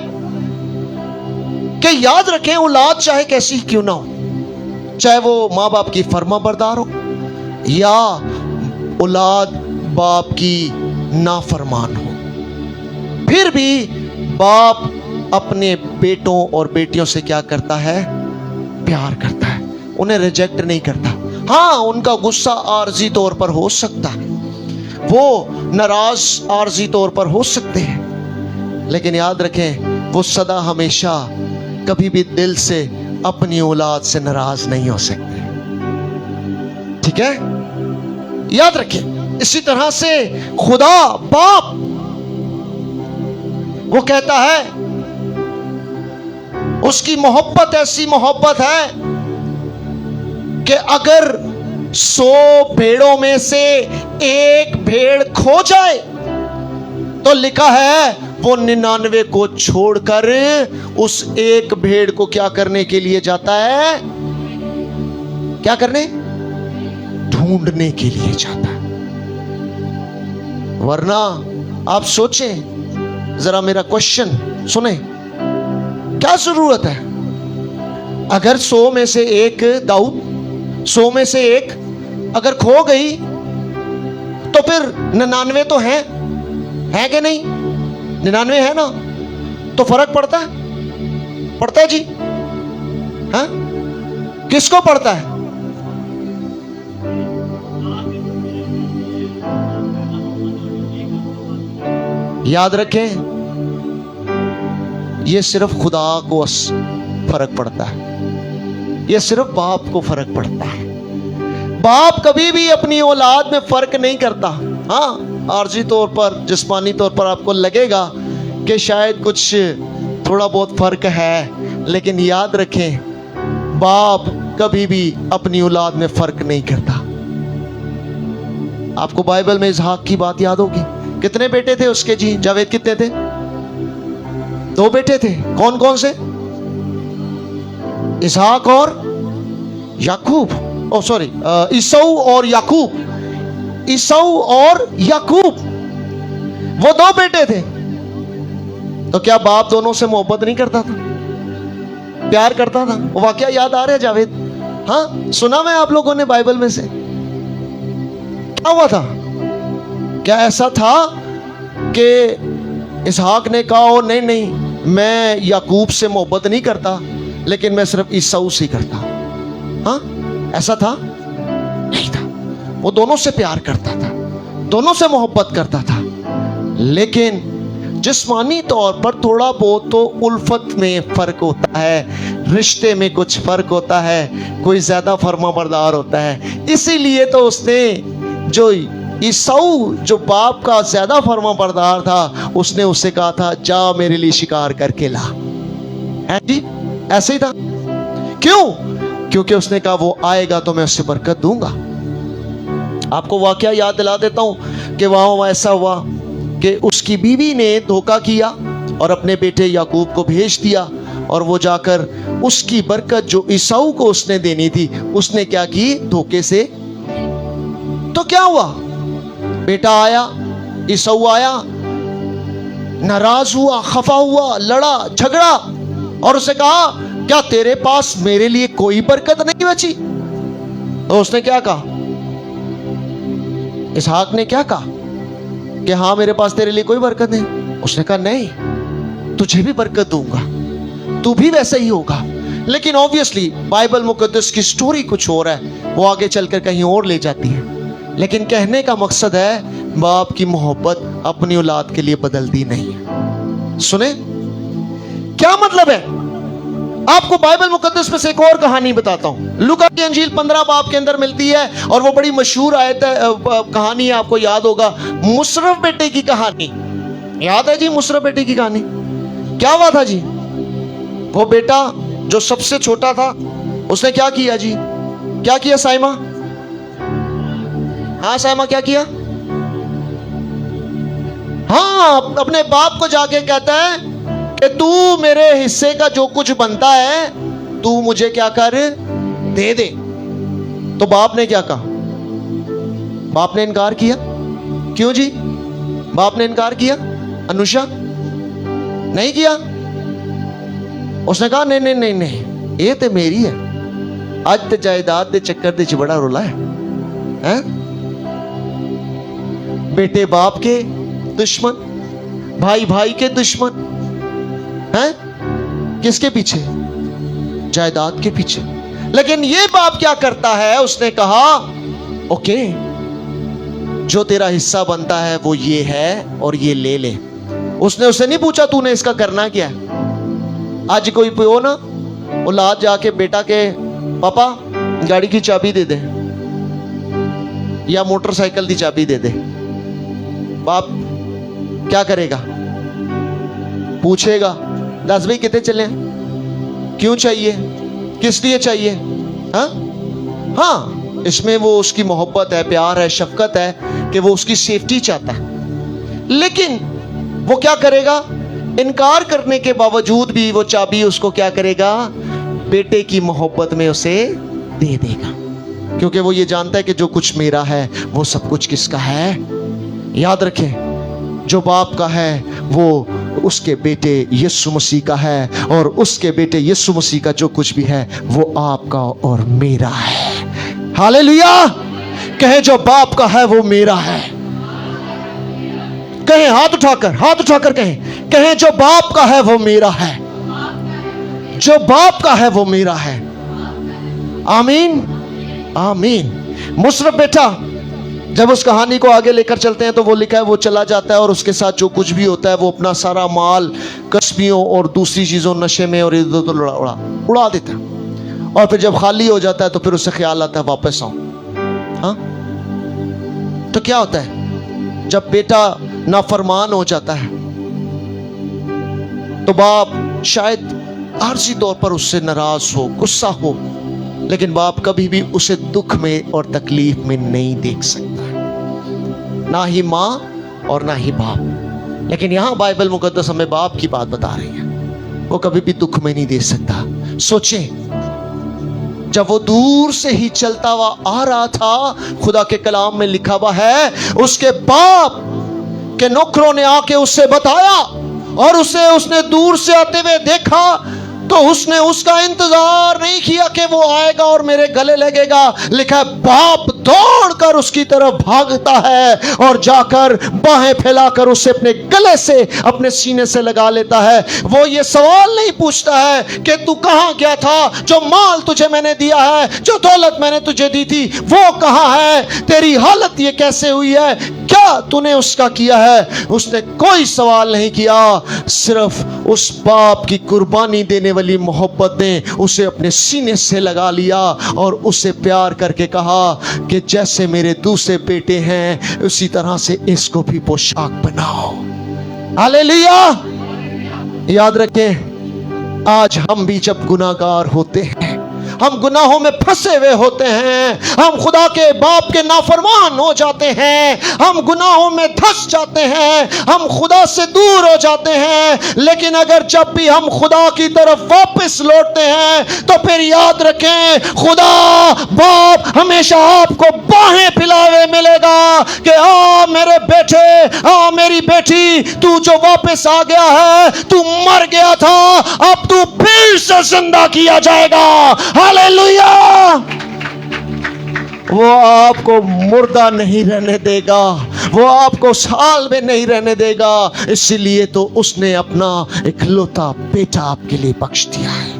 कि याद रखें औलाद चाहे कैसी क्यों ना हो, चाहे वो माँ बाप की फर्मा बरदार हो या औलाद बाप की नाफरमान हो, फिर भी बाप अपने बेटों और बेटियों से क्या करता है? प्यार करता है, उन्हें रिजेक्ट नहीं करता। हाँ, उनका गुस्सा आर्जी तौर पर हो सकता है, वो नाराज आर्जी तौर पर हो सकते हैं, लेकिन याद रखें वो सदा हमेशा कभी भी दिल से अपनी औलाद से नाराज नहीं हो सकते। ठीक है, याद रखें। इसी तरह से खुदा बाप वो कहता है, उसकी मोहब्बत ऐसी मोहब्बत है कि अगर 100 भेड़ों में से एक भेड़ खो जाए तो लिखा है वो 99 को छोड़कर उस एक भेड़ को क्या करने के लिए जाता है? क्या करने? ढूंढने के लिए जाता है। वरना आप सोचें जरा, मेरा क्वेश्चन सुने, क्या जरूरत है अगर 100 में से एक दाऊद, 100 में से एक अगर खो गई तो फिर 99 तो है कि नहीं? 99 है ना, तो फर्क पड़ता है? पड़ता है जी? हाँ, किसको पड़ता है? याद रखें ये सिर्फ खुदा को फर्क पड़ता है, ये सिर्फ बाप को फर्क पड़ता है। बाप कभी भी अपनी औलाद में फर्क नहीं करता। हाँ, आर्जी तौर पर, जिस्मानी तौर पर आपको लगेगा कि शायद कुछ थोड़ा बहुत फर्क है, लेकिन याद रखें बाप कभी भी अपनी औलाद में फर्क नहीं करता। आपको बाइबल में इसहाक की बात याद होगी। कितने बेटे थे उसके जी जावेद, कितने थे? 2 बेटे थे। कौन कौन से? इसहाक और याकूब। ओ सॉरी, ईसाऊ और याकूब। ईसाऊ और याकूब, वो 2 बेटे थे। तो क्या बाप दोनों से मोहब्बत नहीं करता था? प्यार करता था? वो वाकया याद आ रहा है जावेद? हाँ, सुना मैं आप लोगों ने बाइबल में से। क्या हुआ था? क्या ऐसा था कि इसहाक ने कहा ओ नहीं नहीं, मैं याकूब से मोहब्बत नहीं करता, लेकिन मैं सिर्फ ईसाऊ से करता? हाँ, ऐसा था? नहीं था। वो दोनों से प्यार करता था, दोनों से मोहब्बत करता था, लेकिन जिस्मानी तौर पर थोड़ा बहुत तो उल्फत में फर्क होता है, रिश्ते में कुछ फर्क होता है, कोई ज्यादा फर्माबरदार होता है। इसीलिए तो उसने, जो ईसाऊ जो बाप का ज्यादा फर्माबरदार था, उसने उससे कहा था जा मेरे लिए शिकार करके ला। है जी, ऐसे ही था। क्यों? क्योंकि उसने कहा वो आएगा तो मैं उससे बरकत दूंगा। आपको वाकया याद दिला देता हूं कि वहां ऐसा हुआ कि उसकी बीवी ने धोखा किया और अपने बेटे याकूब को भेज दिया, और वो जाकर उसकी बरकत जो ईसाऊ को उसने देनी थी, उसने क्या की? धोखे से। तो क्या हुआ? बेटा आया, ईसाऊ आया, नाराज हुआ, खफा हुआ, लड़ा झगड़ा, और उसे कहा क्या तेरे पास मेरे लिए कोई बरकत नहीं बची? तो उसने क्या कहा? इसहाक ने क्या कहा कि हाँ मेरे पास तेरे लिए कोई बरकत नहीं। उसने कहा नहीं, तुझे भी बरकत दूंगा, तू भी वैसे ही होगा। लेकिन ऑब्वियसली बाइबल मुकद्दस की स्टोरी कुछ और है, वो आगे चलकर कहीं और ले जाती है। लेकिन कहने का मकसद है बाप की मोहब्बत अपनी औलाद के लिए बदलती नहीं है। सुने क्या मतलब है? आपको बाइबल मुकद्दस में से एक और कहानी बताता हूं। लूका की अंजील 15 बाब के अंदर मिलती है, और वो बड़ी मशहूर आयत है, कहानी है, आपको याद होगा, मुशर्रफ बेटे की कहानी। याद है जी मुशर्रफ बेटे की कहानी? क्या हुआ था जी? वो बेटा जो सबसे छोटा था, उसने क्या किया जी? क्या किया साइमा? हाँ साइमा, क्या किया? हाँ, अपने बाप को जाके कहता है कि तू मेरे हिस्से का जो कुछ बनता है तू मुझे क्या कर, दे दे। तो बाप ने क्या कहा? बाप ने इनकार किया। क्यों जी बाप ने इनकार किया? अनुषा, नहीं किया? उसने कहा नहीं नहीं नहीं नहीं, ये तो मेरी है, आज तो जायदाद दे चक्कर दे च बड़ा रोला है? बेटे बाप के दुश्मन, भाई भाई के दुश्मन हैं? किसके पीछे? जायदाद के पीछे। लेकिन ये बाप क्या करता है? उसने कहा ओके, जो तेरा हिस्सा बनता है वो ये है और ये ले ले। उसने उससे नहीं पूछा तूने इसका करना क्या है। आज कोई पियो ना औलाद जाके बेटा के पापा गाड़ी की चाबी दे दे या मोटरसाइकिल की चाबी दे दे, बाप क्या करेगा? पूछेगा 10 भाई कितने चले, क्यों चाहिए, किस लिए चाहिए? हाँ, इसमें वो उसकी मोहब्बत है, प्यार है, शफकत है कि वो उसकी सेफ्टी चाहता है। लेकिन वो क्या करेगा? इनकार करने के बावजूद भी वो चाबी उसको क्या करेगा? बेटे की मोहब्बत में उसे दे देगा, क्योंकि वो ये जानता है कि जो कुछ मेरा है वो सब कुछ किसका है? याद रखें, जो बाप का है वो उसके बेटे यीशु मसीह का है, और उसके बेटे यीशु मसीह का जो कुछ भी है वो आपका और मेरा है। हालेलुया! कहे जो बाप का है वो मेरा है। कहें हाथ उठाकर कहें जो बाप का है वो मेरा है, जो बाप का है वो मेरा है। आमीन आमीन। मुशर्रफ बेटा, जब उस कहानी को आगे लेकर चलते हैं तो वो लिखा है वो चला जाता है और उसके साथ जो कुछ भी होता है वो अपना सारा माल कसबियों और दूसरी चीज़ों, नशे में और इधर उधर उड़ा देता है। और फिर जब खाली हो जाता है तो फिर उसे ख्याल आता है वापस आऊं। हाँ, तो क्या होता है जब बेटा नाफरमान हो जाता है तो बाप शायद आर्जी तौर पर उससे नाराज हो, गुस्सा हो, लेकिन बाप कभी भी उसे दुख में और तकलीफ में नहीं देख सकता। ना ही माँ और ना ही बाप। लेकिन यहां बाइबल मुकद्दस हमें बाप की बात बता रही है। वो कभी भी दुख में नहीं दे सकता। सोचें, जब वो दूर से ही चलता हुआ आ रहा था, खुदा के कलाम में लिखा हुआ है उसके बाप के नौकरों ने आके उससे बताया और उसने दूर से आते हुए देखा तो उसने उसका इंतजार नहीं किया कि वो आएगा और मेरे गले लगेगा। लिखा है बाप दौड़कर उसकी तरफ भागता है और जाकर बाहें फैलाकर उसे अपने गले से, अपने सीने से लगा लेता है। वो ये सवाल नहीं पूछता है कि तू कहां गया था, जो माल तुझे मैंने दिया है, जो दौलत मैंने तुझे दी थी, वो कहां है, तेरी हालत ये कैसे हुई है, क्या तूने उसका किया है। उसने कोई सवाल नहीं किया, सिर्फ उस बाप की कुर्बानी देने वाली मोहब्बत ने उसे अपने सीने से लगा लिया और उसे प्यार करके कहा कि जैसे मेरे दूसरे बेटे हैं उसी तरह से इसको भी पोशाक बनाओ। हालेलुया। याद रखें, आज हम भी जब गुनाहगार होते हैं, हम गुनाहों में फंसे हुए होते हैं, हम खुदा के बाप के नाफरमान हो जाते हैं, हम गुनाहों में धंस जाते हैं, हम खुदा से दूर हो जाते हैं। लेकिन अगर जब भी हम खुदा की तरफ वापस लौटते हैं तो फिर याद रखें, खुदा बाप हमेशा आपको बाहें फैलाए मिलेगा कि आ मेरे बेटे, आ मेरी बेटी, तू जो वापस आ गया है, तू मर गया था, अब तू फिर से जिंदा किया जाएगा। हालेलुया। वो आपको मुर्दा नहीं रहने देगा, वो आपको साल में नहीं रहने देगा। इसलिए तो उसने अपना इकलौता बेटा आपके लिए बख्श दिया है।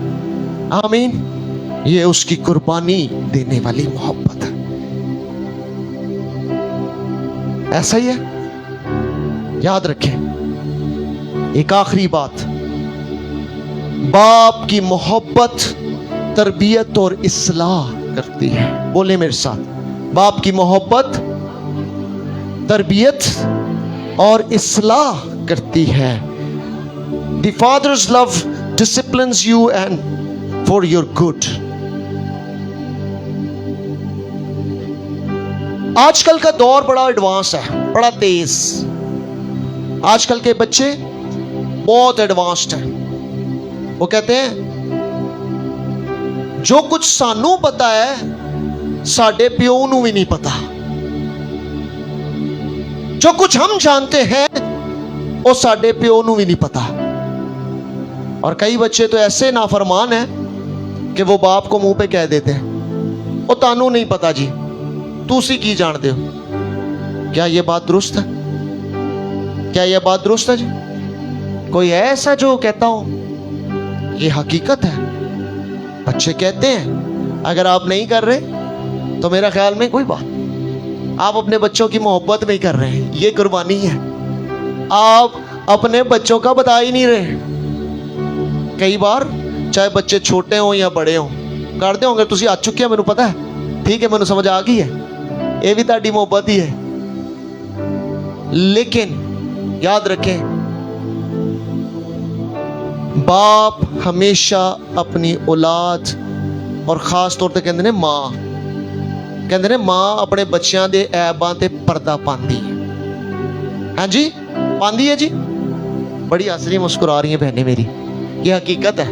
आमीन। ये उसकी कुर्बानी देने वाली मोहब्बत है। ऐसा ही है। याद रखें, एक आखिरी बात, बाप की मोहब्बत तरबियत और इस्लाह करती है। बोले मेरे साथ, बाप की मोहब्बत तरबियत और इस्लाह करती है। The father's love disciplines you and for your good. आजकल का दौर बड़ा एडवांस है, बड़ा तेज। आजकल के बच्चे बहुत एडवांस्ड हैं। वो कहते हैं जो कुछ सानू पता है साडे प्यो नू भी नहीं पता, जो कुछ हम जानते हैं वो साडे प्यो नू भी नहीं पता। और कई बच्चे तो ऐसे नाफरमान हैं कि वो बाप को मुंह पे कह देते हैं, ओ तानू नहीं पता जी, तुसी की जानते हो। क्या ये बात दुरुस्त है? क्या ये बात दुरुस्त है जी? कोई है ऐसा जो कहता हो? ये हकीकत है। बच्चे कहते हैं, अगर आप नहीं कर रहे तो मेरा ख्याल में कोई बात, आप अपने बच्चों की मोहब्बत नहीं कर रहे हैं, ये कुर्बानी है। आप अपने बच्चों का बता ही नहीं रहे। कई बार चाहे बच्चे छोटे हों या बड़े हों, करते होंगे तुसी आ चुके हैं, मैनू पता है, ठीक है, मैनू समझ आ गई है, ये भी ताड़ी मोहब्बत ही है। लेकिन याद रखें, बाप हमेशा अपनी औलाद और खास तौर पे कहते हैं मां, कहते हैं मां अपने बच्चों के ऐबां ते पर्दा पाती है। हाँ जी, पाती है जी। बड़ी हंस रही मुस्कुरा रही है बहनें मेरी, ये हकीकत है।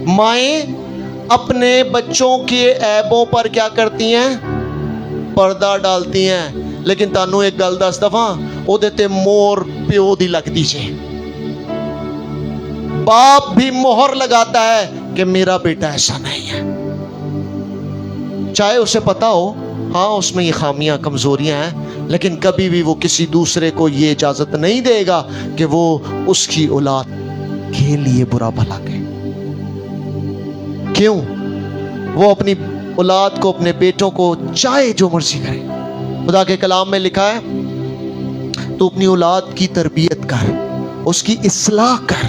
माएँ अपने बच्चों के ऐबों पर क्या करती हैं? पर्दा डालती हैं। लेकिन तानू एक गल दस दफा, ओदे ते मोर प्यो दी लगती है। बाप भी मोहर लगाता है कि मेरा बेटा ऐसा नहीं है, चाहे उसे पता हो हाँ उसमें ये खामियां कमजोरियां हैं, लेकिन कभी भी वो किसी दूसरे को ये इजाजत नहीं देगा कि वो उसकी औलाद के लिए बुरा भला कहे। क्यों? वो अपनी औलाद को, अपने बेटों को चाहे जो मर्जी करे। खुदा के कलाम में लिखा है, तो अपनी औलाद की तरबियत कर, उसकी इस्लाह कर।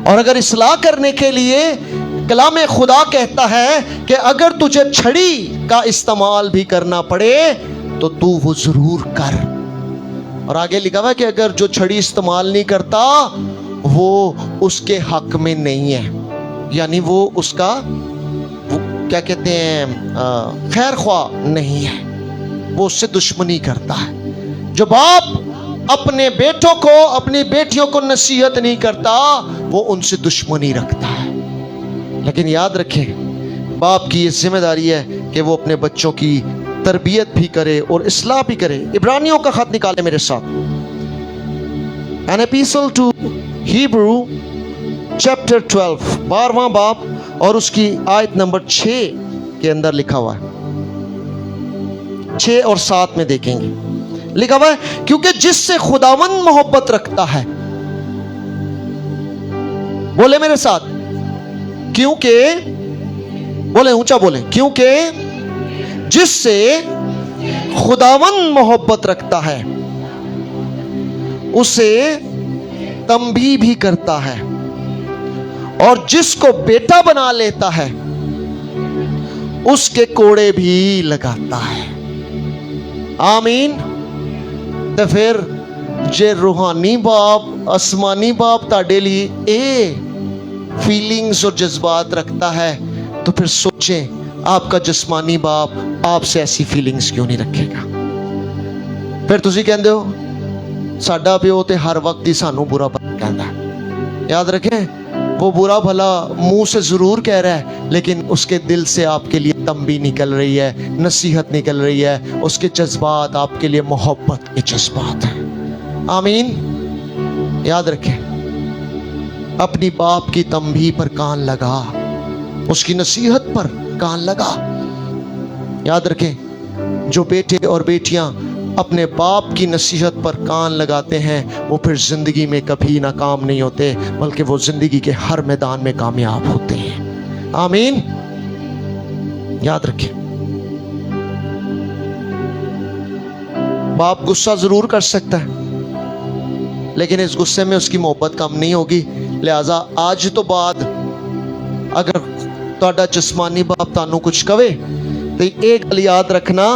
और अगर इस्लाह करने के लिए कलाम खुदा कहता है कि अगर तुझे छड़ी का इस्तेमाल भी करना पड़े तो तू वो जरूर कर। और आगे लिखा हुआ है कि अगर जो छड़ी इस्तेमाल नहीं करता वो उसके हक में नहीं है, यानी वो उसका वो क्या कहते हैं खैर ख्वाह नहीं है, वो उससे दुश्मनी करता है। जो बाप अपने बेटों को, अपनी बेटियों को नसीहत नहीं करता, वो उनसे दुश्मनी रखता है। लेकिन याद रखें, बाप की ये जिम्मेदारी है कि वो अपने बच्चों की तरबियत भी करे और इस्लाह भी करे। इब्रानियों का खत निकाले मेरे साथ, an epistle to Hebrew chapter 12, 12वां बाब और उसकी आयत नंबर 6 के अंदर लिखा हुआ है। 6 और 7 में देखेंगे, लिखा हुआ है, क्योंकि जिससे खुदावंद मोहब्बत रखता है, बोले मेरे साथ, क्योंकि, बोले ऊंचा बोले, क्योंकि जिससे खुदावंद मोहब्बत रखता है उसे तंबीह भी करता है, और जिसको बेटा बना लेता है उसके कोड़े भी लगाता है। आमीन। तो फिर जे रूहानी बाप, आसमानी बाप ताड़े लिए ए फीलिंग्स और जज्बात रखता है, तो फिर सोचें आपका जिस्मानी बाप आपसे ऐसी फीलिंग्स क्यों नहीं रखेगा। फिर तुसी कहंदे हो साडा प्यो ते हर वक्त ही सानू बुरा भला कहंदा है। याद रखें, वो बुरा भला मुंह से जरूर कह रहा है, लेकिन उसके दिल से आपके लिए तंबीह निकल रही है, नसीहत निकल रही है, उसके जज्बात आपके लिए मोहब्बत के जज्बात हैं। आमीन। याद रखें, अपनी बाप की तंबीह पर कान लगा, उसकी नसीहत पर कान लगा। याद रखें, जो बेटे और बेटियां अपने बाप की नसीहत पर कान लगाते हैं, वो फिर जिंदगी में कभी नाकाम नहीं होते, बल्कि वो जिंदगी के हर मैदान में कामयाब होते हैं। आमीन। याद रखें, बाप गुस्सा जरूर कर सकता है, लेकिन इस गुस्से में उसकी मोहब्बत कम नहीं होगी। लिहाजा आज तो बाद अगर तुहाडा जिस्मानी बाप तानू कुछ कवे, तो एक गल याद रखना,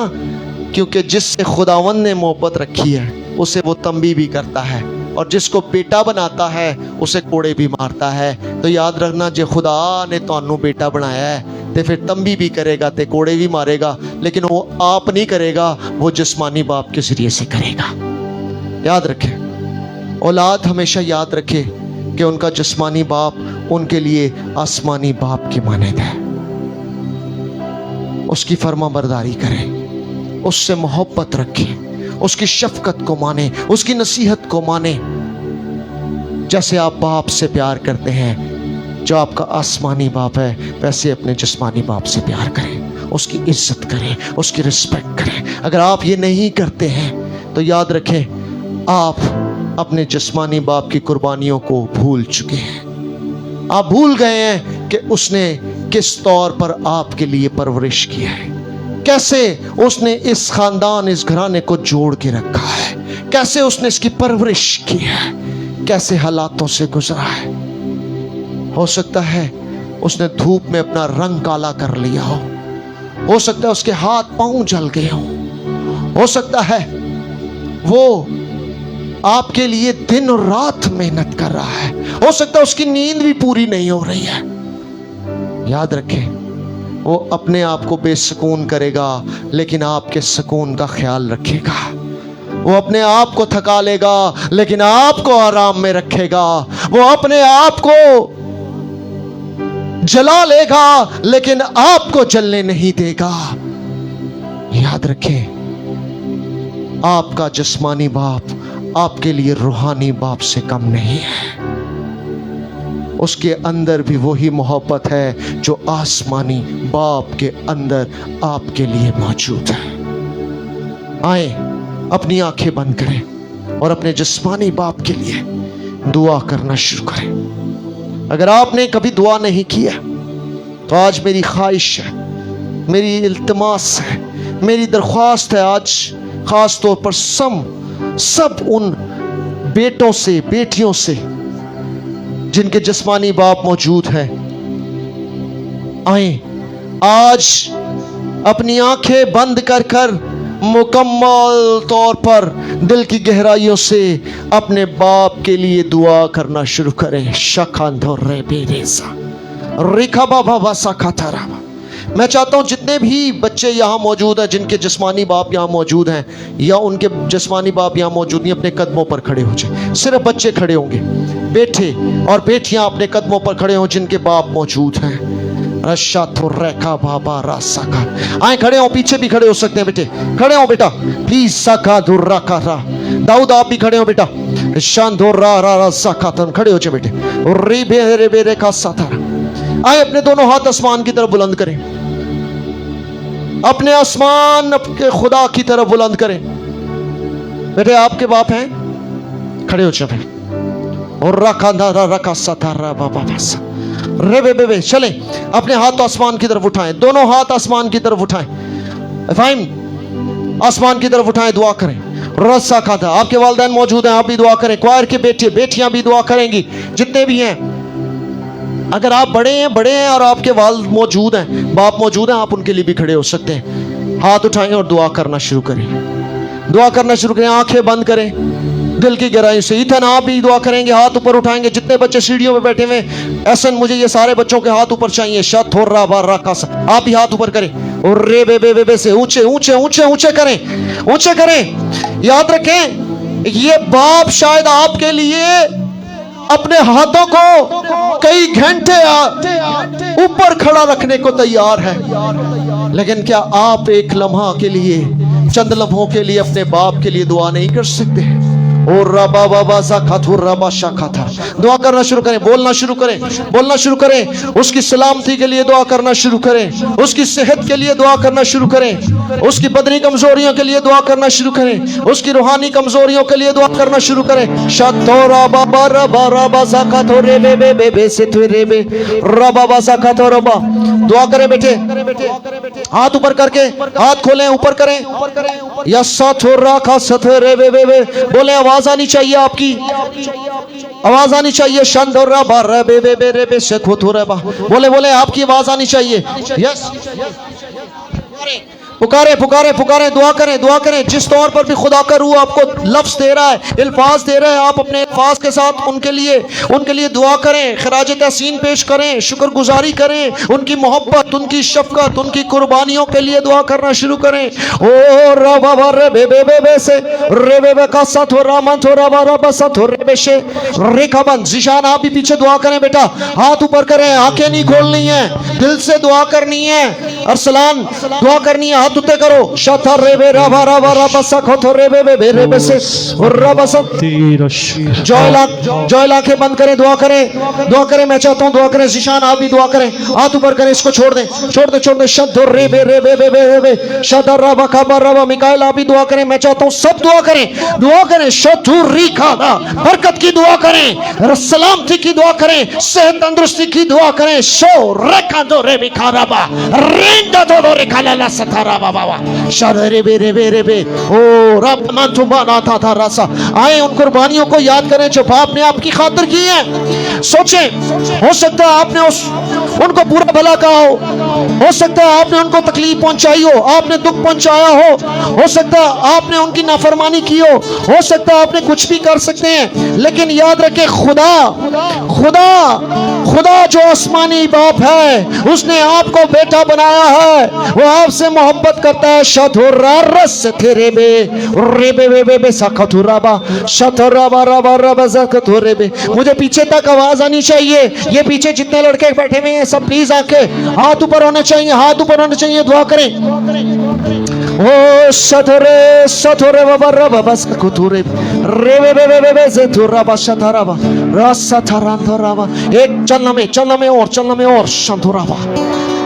क्योंकि जिससे खुदावंद ने मोहब्बत रखी है उसे वो तंबीह भी करता है, और जिसको बेटा बनाता है उसे कोड़े भी मारता है। तो याद रखना, जे खुदा ने तुहानू बेटा बनाया है तो फिर तंबीह भी करेगा, ते कोड़े भी मारेगा, लेकिन वो आप नहीं करेगा, वो जिस्मानी बाप के जरिए से करेगा। याद रखें, औलाद हमेशा याद रखे कि उनका जिस्मानी बाप उनके लिए आसमानी बाप की मानद है। उसकी फरमाबरदारी करें, उससे मोहब्बत रखें, उसकी शफकत को माने, उसकी नसीहत को माने, जैसे आप बाप से प्यार करते हैं। जो आपका आसमानी बाप है वैसे अपने जिस्मानी बाप से प्यार करें, उसकी इज्जत करें, उसकी रिस्पेक्ट करें। अगर आप ये नहीं करते हैं तो याद रखें, आप अपने जिस्मानी बाप की कुर्बानियों को भूल चुके हैं। आप भूल गए हैं कि उसने किस तौर पर आपके लिए परवरिश की है, कैसे उसने इस खानदान, इस घराने को जोड़ के रखा है, कैसे उसने इसकी परवरिश की है, कैसे हालातों से गुजरा है। हो सकता है उसने धूप में अपना रंग काला कर लिया हो सकता है उसके हाथ पांव जल गए हो सकता है वो आपके लिए दिन और रात मेहनत कर रहा है, हो सकता है उसकी नींद भी पूरी नहीं हो रही है। याद रखें, वो अपने आप को बेसुकून करेगा, लेकिन आपके सुकून का ख्याल रखेगा। वो अपने आप को थका लेगा, लेकिन आपको आराम में रखेगा। वो अपने आप को जला लेगा, लेकिन आपको जलने नहीं देगा। याद रखें, आपका जिस्मानी बाप आपके लिए रूहानी बाप से कम नहीं है। उसके अंदर भी वही मोहब्बत है जो आसमानी बाप के अंदर आपके लिए मौजूद है। आए, अपनी आंखें बंद करें और अपने जिस्मानी बाप के लिए दुआ करना शुरू करें। अगर आपने कभी दुआ नहीं किया तो आज मेरी ख्वाहिश है, मेरी इल्तिमास है, मेरी दरख्वास्त है, आज खास तौर पर सब उन बेटों से, बेटियों से जिनके जिस्मानी बाप मौजूद है, आए आज अपनी आंखें बंद कर कर मुकम्मल तौर पर दिल की गहराइयों से अपने बाप के लिए दुआ करना शुरू करें। शखांधो रे बेरेसा रिखा बाबा वासा खातारा मैं चाहता हूं जितने भी बच्चे यहाँ मौजूद हैं, जिनके जिस्मानी बाप यहाँ मौजूद हैं या उनके जिस्मानी बाप यहाँ मौजूद नहीं, अपने कदमों पर खड़े हो जाए। सिर्फ बच्चे खड़े होंगे, बेटे और बेटियां अपने कदमों पर खड़े हों जिनके बाप मौजूद हैं। रशा तो रेखा बाबा रासा का आए खड़े हो, पीछे भी खड़े हो सकते हैं बेटे, खड़े हो बेटा प्लीज। सका दुर्रा का रा दाऊद आप भी खड़े हो बेटा। शान दुर्रा रा रा सका तन खड़े हो जाए बेटे। रिबे रिबे रेखा साथारा। आए अपने दोनों हाथ आसमान की तरफ बुलंद करें, अपने आसमान अपने खुदा की तरफ बुलंद करें। बेटे आपके बाप हैं, खड़े हो जाए। और रखा रखा साथारा बाबा बासा रे बे बे चले अपने हाथ आसमान की तरफ उठाएं, दोनों हाथ आसमान की तरफ उठाएं, फाइन आसमान की तरफ उठाएं, दुआ करें। रस्सा खाता आपके वालिदैन मौजूद हैं, आप भी दुआ करें। क्वायर के बेटे बेटियां भी दुआ करेंगी, जितने भी हैं। अगर आप बड़े हैं और आपके वालिद मौजूद हैं, बाप मौजूद हैं, आप उनके लिए भी खड़े हो सकते हैं। हाथ उठाएं और दुआ करना शुरू करें, दुआ करना शुरू करें। आंखें बंद करें दिल की गहराई से। इथन आप भी दुआ करेंगे, हाथ ऊपर उठाएंगे। जितने बच्चे सीढ़ियों में बैठे हुए, ऐसा मुझे ये सारे बच्चों के हाथ ऊपर चाहिए। शत हो रहा बार रखा, आप भी हाथ ऊपर करें और रे बे बे बे बे से ऊंचे ऊंचे ऊंचे ऊंचे करें, ऊंचे करें। याद रखें ये बाप शायद आपके लिए अपने हाथों को कई घंटे ऊपर खड़ा रखने को तैयार है, लेकिन क्या आप एक लम्हा के लिए, चंद लम्हों के लिए अपने बाप के लिए दुआ नहीं कर सकते? और रबा बाबा सा खाथुर रबा शाखा था। दुआ करना शुरू करें, बोलना शुरू करें, बोलना शुरू करें। उसकी सलामती के लिए दुआ करना शुरू करें, उसकी सेहत के लिए दुआ करना शुरू करें, उसकी बदनी कमजोरियों के लिए दुआ करना शुरू करें, उसकी रूहानी कमजोरियों के लिए दुआ करना शुरू करें। शतोरा बाबा रबा रबा सा खाथुर रे बे बे बे से थे रे बे रबा बा सा खाथुर रबा। दुआ करें बेटे, हाथ ऊपर करके, हाथ खोलें, ऊपर करें। यस्सा थोरा खा सथे रे बे बे बे बोले। आवाज आनी चाहिए, आपकी आवाज आनी चाहिए। शंदोरा बार बे बे बे रे बे से खोथुरा बा बोले बोले, आपकी आवाज आनी चाहिए। यस पुकारे पुकारे पुकारे, दुआ करें, दुआ करें। जिस तौर पर भी खुदा का रूह आपको लफ्ज दे रहा है, अल्फाज दे रहा है, आप अपने अल्फाज के साथ उनके लिए दुआ करें, खराज तहसीन पेश करें, शुक्रगुजारी करें, उनकी मोहब्बत, उनकी शफकत, उनकी कुर्बानियों के लिए दुआ करना शुरू करें। ओ रबा रे बे बे बे बे से रे बे बे का साथ हो रामन हो रबा रबा साथ हो रे बे से रेखा बंद। जिशान आप भी पीछे दुआ करें बेटा, हाथ ऊपर करें, आंखें नहीं खोलनी है, दिल से दुआ करनी है। अरसलान दुआ करनी है, तुते करो। शथा रेबे रबा रबा रबा सखो रेबे बे रेबे से रबा सब। जॉय लाखे बंद करें, दुआ करें, दुआ करें। मैं चाहता हूं दुआ करें। जिशान आप भी दुआ करें, हाथ ऊपर करें, इसको छोड़ दें, छोड़ दें, छोड़ दें। शद रेबे रेबे बे रेबे शद रबा खबा रबा। मिकाइल आप भी दुआ करें। मैं चाहता हूं सब दुआ करें, दुआ करें। शतु रिखा बरकत की दुआ करें, सलामती की दुआ करें, सेहत तंदुरुस्ती की दुआ करें। शो रेखा दो रे बिखा रबा रेंदा दो रेखा ला सतारा बाबा शरे बेरे बेरे बे ओ रब मन तुम्हारा था रासा। आए उन कुर्बानियों को याद करें जो बाप ने आपकी खातिर की है। सोचें, हो सकता है आपने उनको बुरा भला कहा हो सकता है आपने उनको तकलीफ पहुंचाई हो, आपने दुख पहुंचाया हो सकता है आपने उनकी नाफरमानी की हो सकता है आपने कुछ भी कर सकते हैं, लेकिन याद रखें खुदा खुदा खुदा जो आसमानी बाप है, उसने आपको बेटा बनाया है, वो आपसे मोहब्बत करता है। शथुरा रस थे बे रेबे बे बे बे सखथुराबा शथुराबा रबा रबा सखथुरेबे। मुझे पीछे तक आवाज आनी चाहिए। ये पीछे जितने लड़के बैठे हुए हैं सब प्लीज आंखें हाथ ऊपर होने चाहिए, हाथ ऊपर होने चाहिए। दुआ करें। ओ शथुरे शथुरे बाबा रबा बस कुतुरे रेबे बे बे बे बे सथुराबा शथुराबा रसथरांधराबा। एक चलना में और शंधुराबा।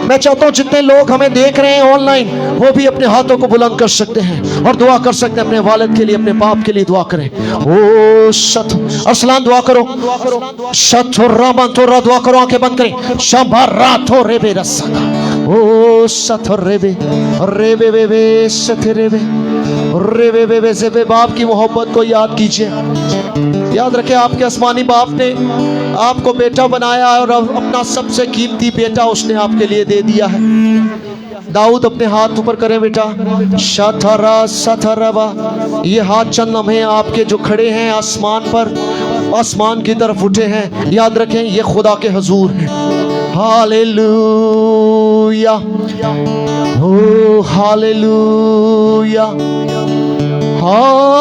मैं चाहता हूं जितने लोग हमें देख रहे हैं ऑनलाइन, वो भी अपने हाथों को बुलंद कर सकते हैं और दुआ कर सकते हैं। अपने वालिद के लिए, अपने बाप के लिए दुआ करें। ओ शत अरसलान दुआ करो। शथुराबा तोरा दुआ करो, आंखें बंद करें। शबरा थो रेबे रसका ओ शथुरेबे रेबे बे बे शथुरेबे रेबे बे बे से बाप की मोहब्बत को याद कीजिए। याद रखें आपके आसमानी बाप ने आपको बेटा बनाया और अपना सबसे कीमती बेटा उसने आपके लिए दे दिया है। दाऊद अपने हाथ ऊपर करें बेटा। शथरा सथरबा। ये हाथ चंद लम्हे आपके जो खड़े हैं आसमान पर, आसमान की तरफ उठे हैं। याद रखें ये खुदा के हुजूर हैं। हालेलुया। ओ हालेलुया, हालेलुया,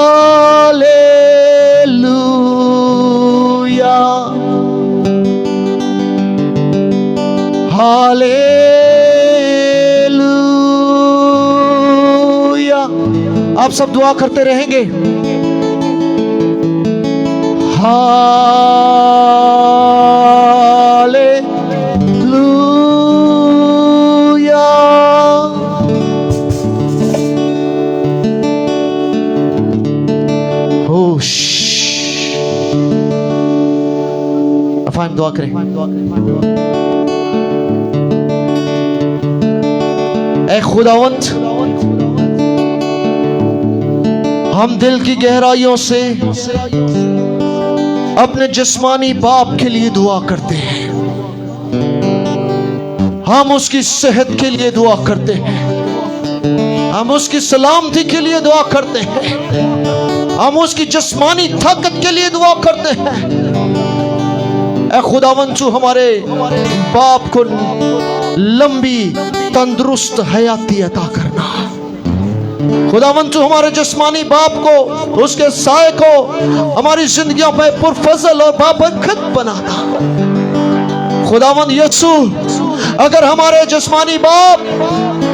हालेलुया। आप सब दुआ करते रहेंगे। हालेलुया। होश। अफाइम दुआ करें। ऐ खुदावंत, हम दिल की गहराइयों से अपने जिस्मानी बाप के लिए दुआ करते हैं। हम उसकी सेहत के लिए दुआ करते हैं, हम उसकी सलामती के लिए दुआ करते हैं, हम उसकी जिस्मानी ताकत के लिए दुआ करते हैं। ऐ खुदावंद, तू हमारे बाप को लंबी तंदुरुस्त हयाती अता करना। खुदावंद, तू हमारे जिस्मानी बाप को, उसके साए को हमारी जिंदगियों पे पुरफजल और बाबरकत बनाना। खुदावंद यीशु, अगर हमारे जिस्मानी बाप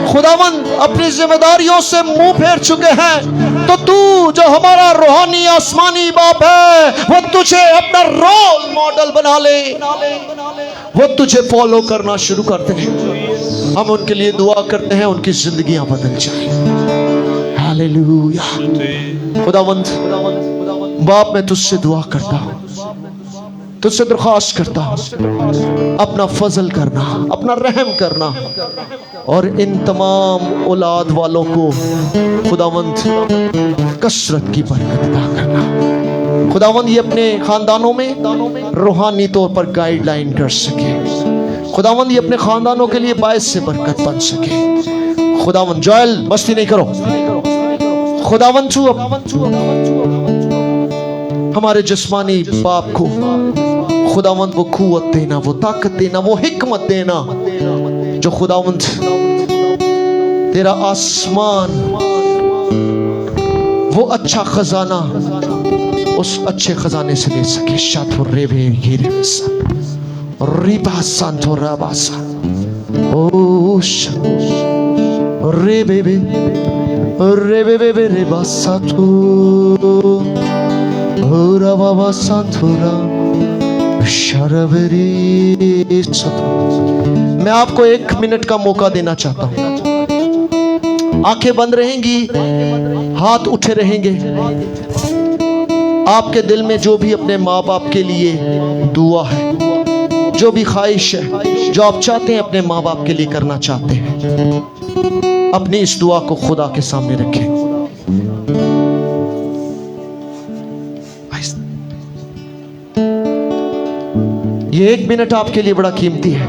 खुदावंद अपनी जिम्मेदारियों से मुंह फेर चुके हैं, तो तू जो हमारा रूहानी आसमानी बाप है, वो तुझे अपना रोल मॉडल बना ले, वो तुझे फॉलो करना शुरू करते हैं। हम उनके लिए दुआ करते हैं, उनकी जिंदगियां बदल जाए। हालेलुया। खुदावंद बाप, मैं तुझसे दुआ करता हूं, तुझसे दरख्वास्त करता हूं, अपना फजल करना, अपना रहम करना, और इन तमाम औलाद वालों को खुदावंद कसरत की बरकत अता करना। खुदावंद ये अपने खानदानों में रूहानी तौर पर गाइडलाइन कर सके। खुदावंद ये अपने खानदानों के लिए बायस से बरकत बन सके। खुदावंद, जोएल मस्ती नहीं करो। खुदावंद हमारे जिस्मानी बाप को खुदावंद वो कुव्वत देना, वो ताकत देना, वो हिकमत देना, जो खुदावंद तेरा आसमान, वो अच्छा खजाना, उस अच्छे खजाने से ले सके। शाथुर रेबे गिरसा रिबा सांतो राबासा ओश रेबे रेबे रेबा साथु ओरा बाबा साथुरा शरबरी। मैं आपको 1 मिनट का मौका देना चाहता हूं। आंखें बंद रहेंगी, हाथ उठे रहेंगे। आपके दिल में जो भी अपने माँ बाप के लिए दुआ है, जो भी ख्वाहिश है, जो आप चाहते हैं अपने माँ बाप के लिए करना चाहते हैं, अपनी इस दुआ को खुदा के सामने रखें। ये 1 मिनट आपके लिए बड़ा कीमती है।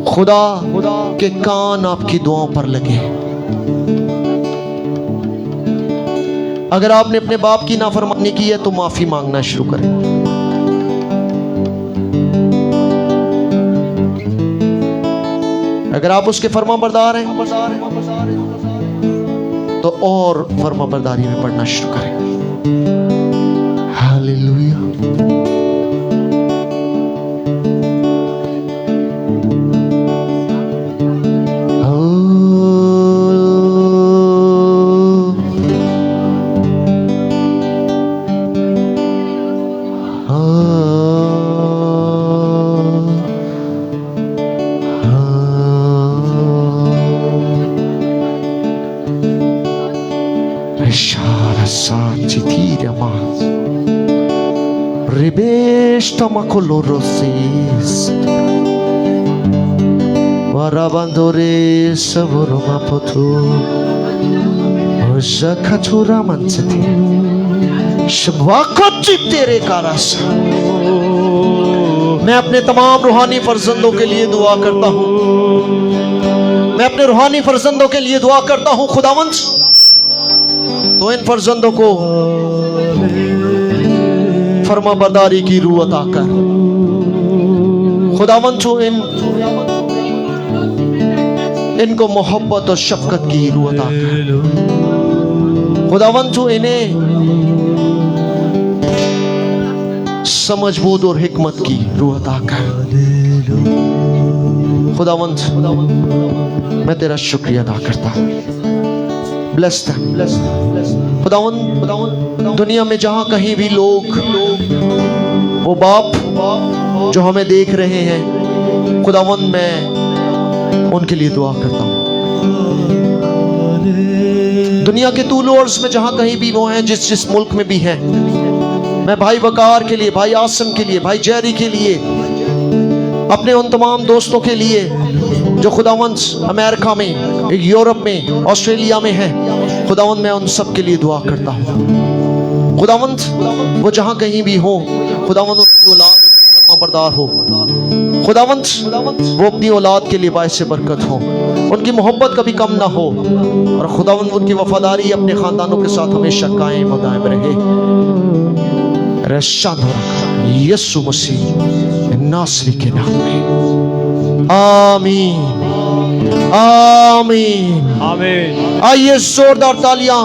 खुदा के कान आपकी दुआओं पर लगे। अगर आपने अपने बाप की नाफरमानी की है तो माफी मांगना शुरू करें। अगर आप उसके फरमाबरदार हैं तो और फरमाबरदारी में पढ़ना शुरू करें। Hallelujah. Colorosis Warabandore Savoroma Poto Oshakatura Mansati Shwakoti तेरे कारस। मैं अपने तमाम रूहानी फर्जंदों के लिए दुआ करता हूँ। मैं अपने रूहानी फर्जंदों के लिए दुआ करता हूँ। खुदावंद, तो इन फर्जंदों को फरमाबरदारी की रूह अता कर। खुदावंद, इन इनको मोहब्बत और शफकत की रूह अता कर। खुदावंद तू इन्हें समझबूद और हिकमत की रूह अता कर। खुदावंद मैं तेरा शुक्रिया अदा करता हूँ। ब्लेस देम खुदावंद। दुनिया में जहां कहीं भी लोग वो बाप जो हमें देख रहे हैं, खुदावंद मैं उनके लिए दुआ करता हूँ। दुनिया के तूलोर्स में जहां कहीं भी वो हैं, जिस मुल्क में भी हैं, मैं भाई वकार के लिए, भाई आसम के लिए, भाई जेरी के लिए, अपने उन तमाम दोस्तों के लिए जो खुदावंद अमेरिका में, यूरोप में, ऑस्ट्रेलिया में है, खुदावंद मैं उन सब के लिए दुआ करता हूँ। खुदावंद वो जहां कहीं भी हो, खुदावंद उनकी औलाद उनकी फरमाबरदार हो। खुदावंद वो अपनी औलाद के लिए बाइस बरकत हो, उनकी मोहब्बत कभी कम ना हो, और खुदावंद उनकी वफादारी अपने खानदानों के साथ हमेशा कायम और दायम रहे। रशान हो रखा यीशु मसीह नासरी के नाम में, आमीन आमीन आमीन। आइए जोरदार तालियां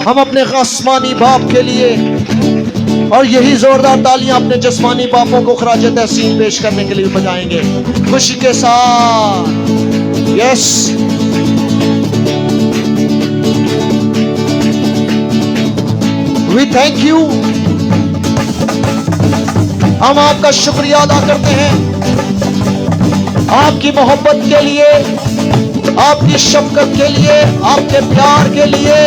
हम अपने आसमानी बाप के लिए, और यही जोरदार तालियां अपने जिस्मानी बापों को खराज तहसीन पेश करने के लिए बजाएंगे खुशी के साथ। Yes, we thank you. हम आपका शुक्रिया अदा करते हैं आपकी मोहब्बत के लिए, आपकी शफकत के लिए, आपके प्यार के लिए,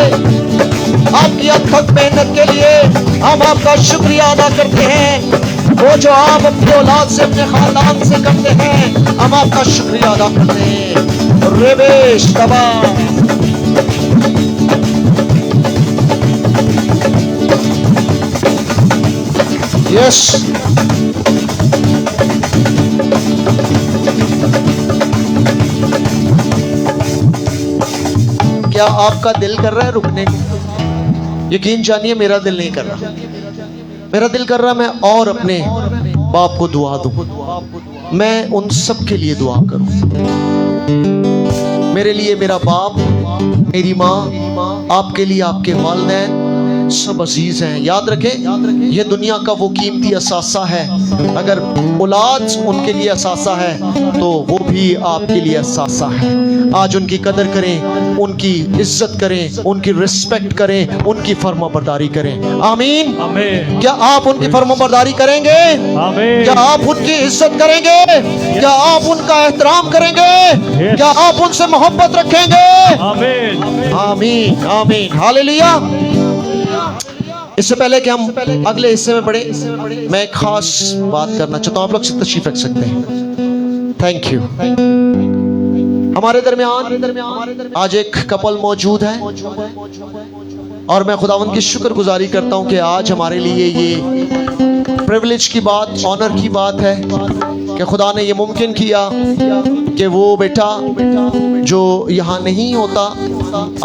आपकी अथक मेहनत के लिए हम आपका शुक्रिया अदा करते हैं। वो जो आप अपनी औलाद से, अपने खानदान से करते हैं, हम आपका शुक्रिया अदा करते हैं। रेबेश तबा यस, क्या आपका दिल कर रहा है रुकने को? यकीन जानिए मेरा दिल नहीं कर रहा। मेरा दिल कर रहा मैं और अपने बाप को दुआ दूं, मैं उन सब के लिए दुआ करूं। मेरे लिए मेरा बाप, मेरी माँ, आपके लिए आपके वालिदैन सब अजीज हैं। याद रखें, यह दुनिया का वो कीमती असासा है। अगर औलाद उनके लिए असासा है तो वो भी आपके लिए असासा है। आज उनकी कदर करें, उनकी इज्जत करें, उनकी रिस्पेक्ट करें, उनकी फर्माबरदारी करें। आमीन आमीन। क्या आप उनकी फर्माबरदारी करेंगे? आमीन। क्या आप उनकी इज्जत करेंगे? क्या आप उनका एहतराम करेंगे? क्या आप उनसे मोहब्बत रखेंगे? आमीन आमीन आमीन। हालेलुया। इससे पहले कि हम अगले हिस्से में बढ़े, मैं एक खास बात करना चाहता हूं। आप लोग से तशरीफ रख सकते हैं। Thank you. हमारे दरमियान आज एक कपल मौजूद है, और मैं खुदावंद की शुक्रगुजारी करता हूं कि आज हमारे लिए ये प्रिविलेज की बात, ऑनर की बात है कि खुदा ने ये मुमकिन किया कि वो बेटा जो यहाँ नहीं होता,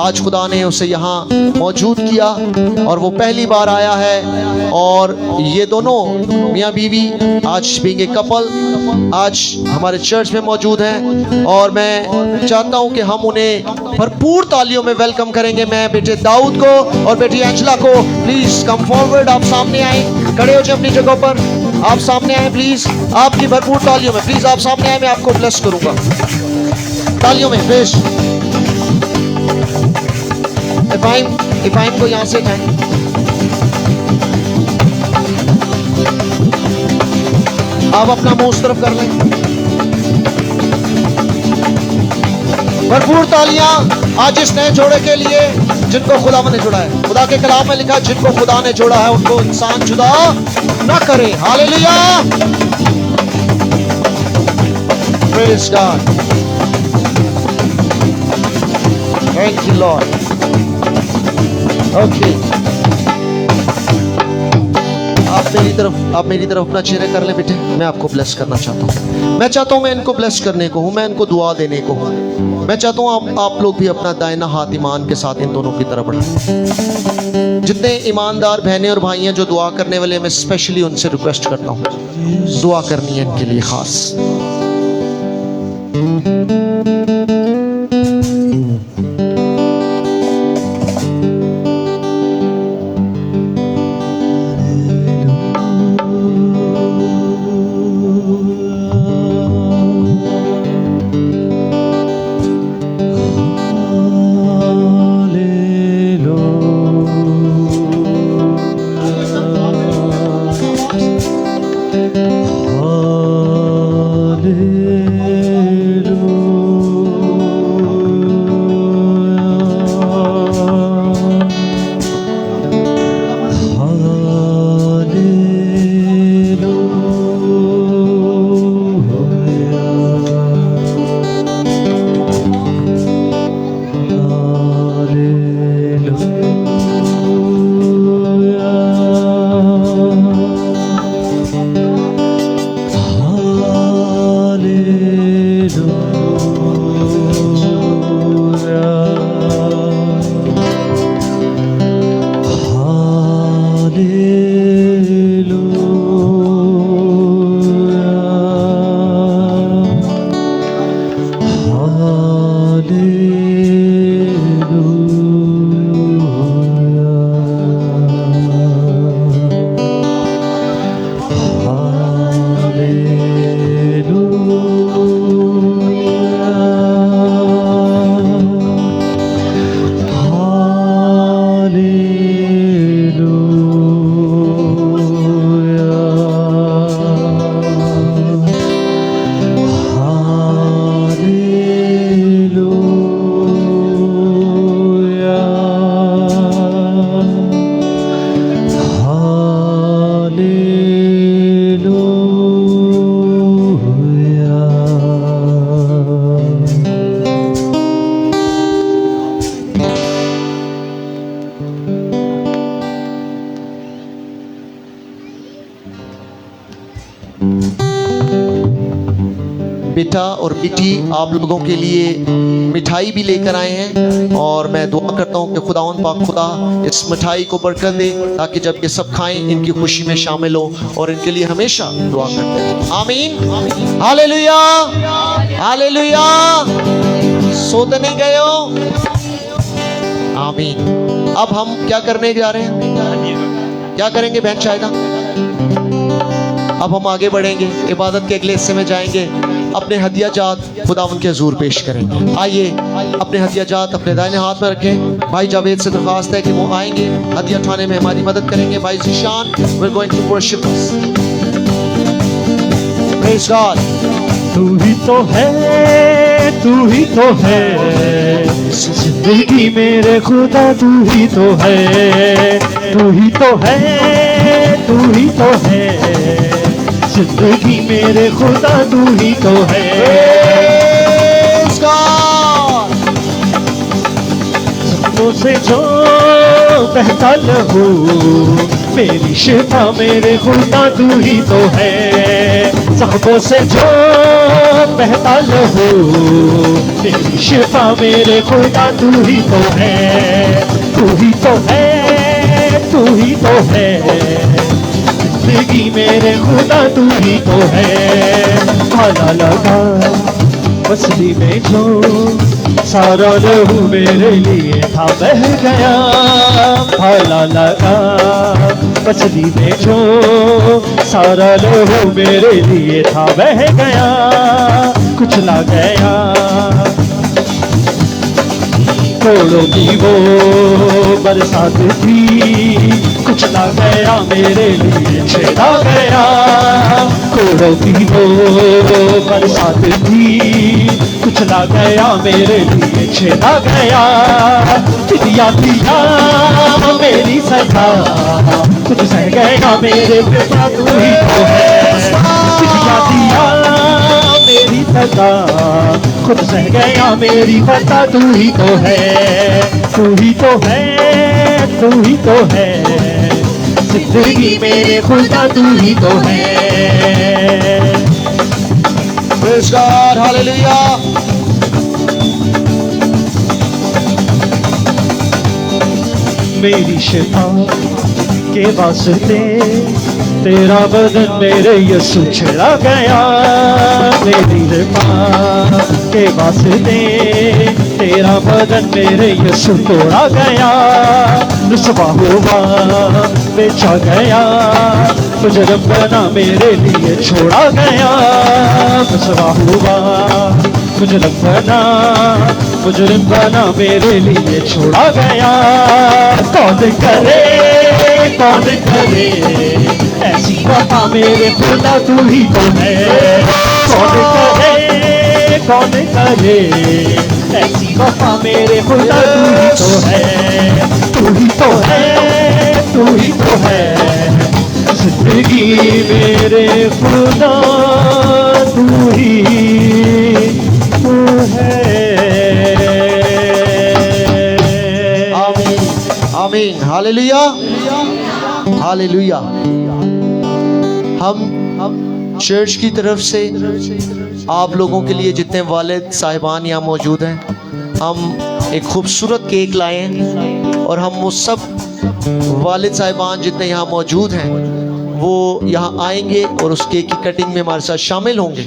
आज खुदा ने उसे यहाँ मौजूद किया, और वो पहली बार आया है। और ये दोनों मियाँ बीवी आज बीइंग ए कपल आज हमारे चर्च में मौजूद हैं, और मैं चाहता हूँ कि हम उन्हें भरपूर तालियों में वेलकम करेंगे। मैं बेटे दाऊद को और बेटी एंजला को, प्लीज कम फॉरवर्ड, आप सामने आए, खड़े हो जाए अपनी जगह पर, आप सामने आए प्लीज, आपकी भरपूर तालियों में, प्लीज आप सामने आए, मैं आपको ब्लेस करूंगा तालियों में। पेश इफाइम को यहां से जाए। आप अपना मुंह उस तरफ कर लें। भरपूर तालियां आज इस नए जोड़े के लिए जिनको खुदा ने जोड़ा है। खुदा के कलाम में लिखा है, जिनको खुदा ने जोड़ा है उनको इंसान जुदा ना करे। Hallelujah, praise God, thank you Lord. Okay, आप मेरी तरफ अपना चेहरा कर ले बेटे। मैं आपको ब्लेस करना चाहता हूँ। मैं चाहता हूँ मैं इनको ब्लेस करने को हूँ, मैं इनको दुआ देने को हूँ। मैं चाहता हूँ आप लोग भी अपना दाहिना हाथ ईमान के साथ इन दोनों की तरफ बढ़ाएं। जितने ईमानदार बहनें और भाई हैं जो दुआ करने वाले, मैं स्पेशली उनसे रिक्वेस्ट करता हूँ दुआ करनी है इनके लिए खास। बेटा और बेटी आप लोगों के लिए मिठाई भी लेकर आए हैं और मैं दुआ करता हूं कि खुदावंद पाक खुदा इस मिठाई को बरकत दे ताकि जब ये सब खाएं इनकी खुशी में शामिल हो और इनके लिए हमेशा दुआ करते हैं। आमीन। Hallelujah hallelujah. सोते नहीं गए हो? आमीन। अब हम क्या करने जा रहे हैं? क्या करेंगे बहन शायदा? अब हम आगे बढ़ेंगे, इबादत के अगले हिस्से में जाएंगे, अपने हदिया जात खुदावंद के हुजूर पेश करेंगे। आइए अपने हदिया जात अपने दाहिने हाथ में रखें। भाई जावेद से दरख्वास्त है कि वो आएंगे हदिया उठाने में हमारी मदद करेंगे। भाई Zeeshan, we're going to worship us. Praise God. तू ही तो है, तू ही तो है जिंदगी मेरे खुदा, तू ही तो है, तू ही तो है, तू ही तो है जिंदगी मेरे खुदा, तू ही तो है। Praise God. सपनों से जो बहता लहू मेरी शिफा मेरे खुदा, तू ही तो है। सपनों से जो बहता लहू मेरी शिफा मेरे खुदा, तू ही तो है, तू ही तो है, तू ही तो है जिंदगी मेरे खुदा, तू ही तो है। भाला लगा मछली में जो सारा लहू मेरे लिए था बह गया, भाला लगा मछली में जो सारा लहू मेरे लिए था बह गया, कुचला गया कोड़ों की वो बरसात थी, कुचला गया मेरे लिए छेड़ा गया। कोड़ों की वो बरसात थी, कुचला गया मेरे लिए छेड़ा गया। दिया दिया मेरी सजा, कुछ सह गया मेरे पिता, तू ही तो है। दिया दिया मेरी सजा, खुद सह गया मेरी पता, तू ही तो है, तू ही तो है, तू ही तो है जिंदगी मेरे खुदा, तू ही तो है। Praise God. Hallelujah. मेरी शिफा के वास्ते तेरा बदन मेरे यीशु छिड़ा गया, मेरी माँ के वास्ते तेरा बदन मेरे यीशु तोड़ा गया, रुसवा हुआ बेचा गया, मुजरम बना मेरे लिए छोड़ा गया, रुसवा हुआ मुजरम बना मेरे लिए छोड़ा गया। कौन करे ऐसी वफा मेरे खुदा तू ही तो है, कौन करे ऐसी वफा मेरे खुदा तू ही तो है जिंदगी मेरे खुदा तू ही तो है। आमीन आमीन, हालेलुया हालेलुया। हम चर्च की तरफ से आप लोगों के लिए जितने वालिद साहिबान यहाँ मौजूद हैं, हम एक खूबसूरत केक लाए हैं और हम वो सब वालिद साहिबान जितने यहाँ मौजूद हैं वो यहाँ आएंगे और उस केक की कटिंग में हमारे साथ शामिल होंगे।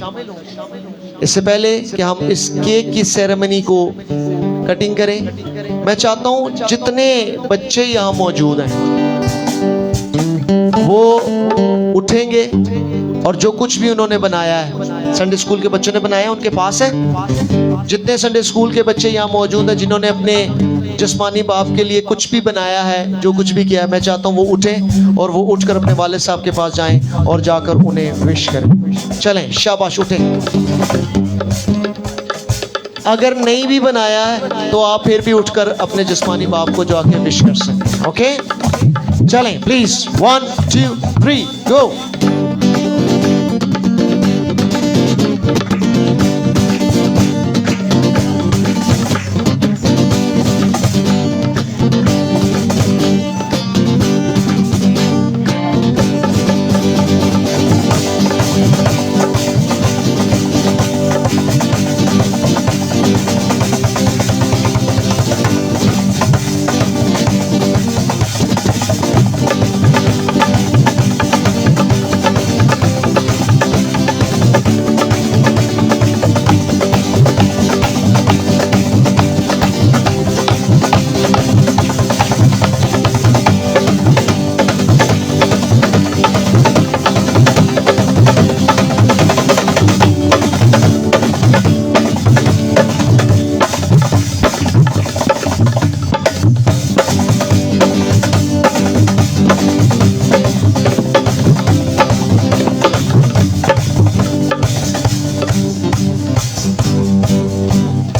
इससे पहले कि हम इस केक की सेरेमनी को कटिंग करें, मैं चाहता हूँ जितने बच्चे यहाँ मौजूद हैं वो उठेंगे और जो कुछ भी उन्होंने बनाया है, संडे स्कूल के बच्चों ने बनाया है, उनके पास है। जितने संडे स्कूल के बच्चे यहाँ मौजूद हैं जिन्होंने अपने जिस्मानी बाप के लिए कुछ भी बनाया है, जो कुछ भी किया है, मैं चाहता हूँ वो उठें और वो उठकर अपने वालिद साहब के पास जाएं और जाकर उन्हें विश करें। चलें, शाबाश, उठें। अगर नहीं भी बनाया है तो आप फिर भी उठकर अपने जिस्मानी बाप को जाके विश कर सकते हैं। ओके, चलें प्लीज, 1 2 3 गो।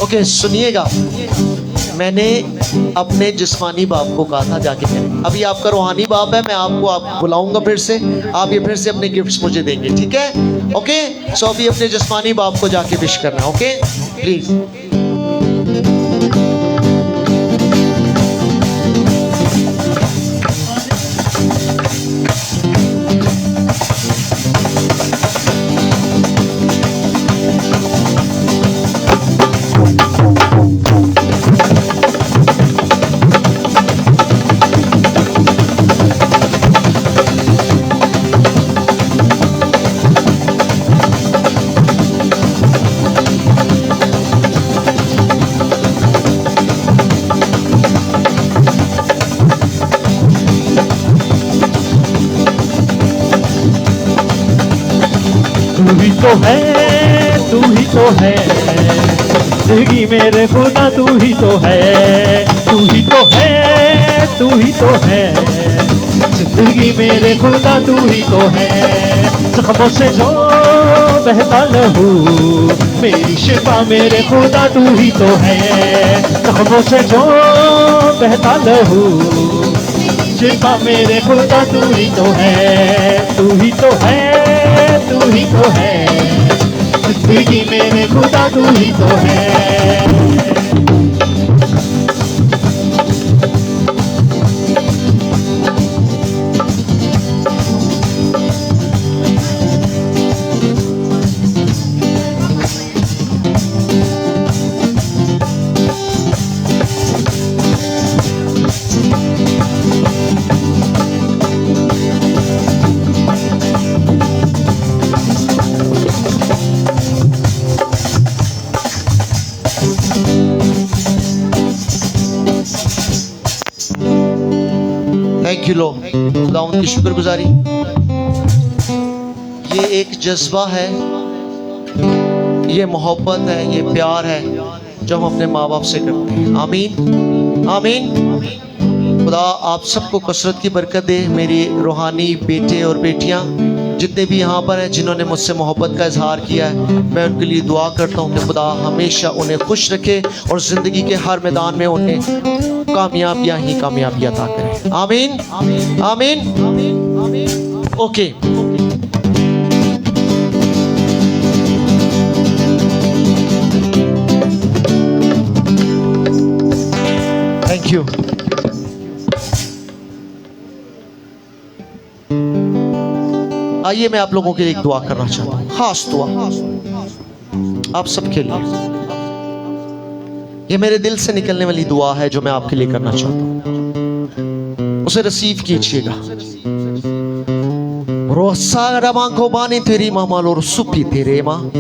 ओके, सुनिएगा, मैंने अपने जिस्मानी बाप को कहा था जाके करें। अभी आपका रूहानी बाप है, मैं आपको बुलाऊंगा फिर से, आप ये फिर से अपने गिफ्ट्स मुझे देंगे, ठीक है? ओके, सो अभी अपने जिस्मानी बाप को जाके विश करना, ओके प्लीज। तू ही तो है जिंदगी मेरे खुदा, तू ही तो है, तू ही तो है, तू ही तो है जिंदगी मेरे खुदा, तू ही तो है। जख्मों से जो बहता लहू मेरी शिफा मेरे खुदा, तू ही तो है। जख्मों से जो बहता लहू शिफा मेरे खुदा, तू ही तो है, तू ही तो है, तू ही तो है जिंदगी मेरे खुदा, तू ही तो है। थैंक यू लो, खुदावंद की शुक्रगुजारी। ये एक जज्बा है, ये मोहब्बत है, ये प्यार है जो हम अपने माँ बाप से करते हैं। आमीन आमीन। खुदा आप सबको कसरत की बरकत दे। मेरे रूहानी बेटे और बेटियां जितने भी यहाँ पर हैं, जिन्होंने मुझसे मोहब्बत का इजहार किया है, मैं उनके लिए दुआ करता हूँ कि खुदा हमेशा उन्हें खुश रखे और ज़िंदगी के हर मैदान में उन्हें कामयाबियाँ ही कामयाबियाँ अता करें। आमीन आमीन। Okay, thank you. आइए मैं आप लोगों के लिए एक दुआ करना चाहता हूँ, खास दुआ आप सबके लिए। ये मेरे दिल से निकलने वाली दुआ है जो मैं आपके लिए करना चाहता हूँ, उसे रिसीव कीजिएगा। रोसारा मांगो बानी तेरी मामा लोर सुपी तेरे माँ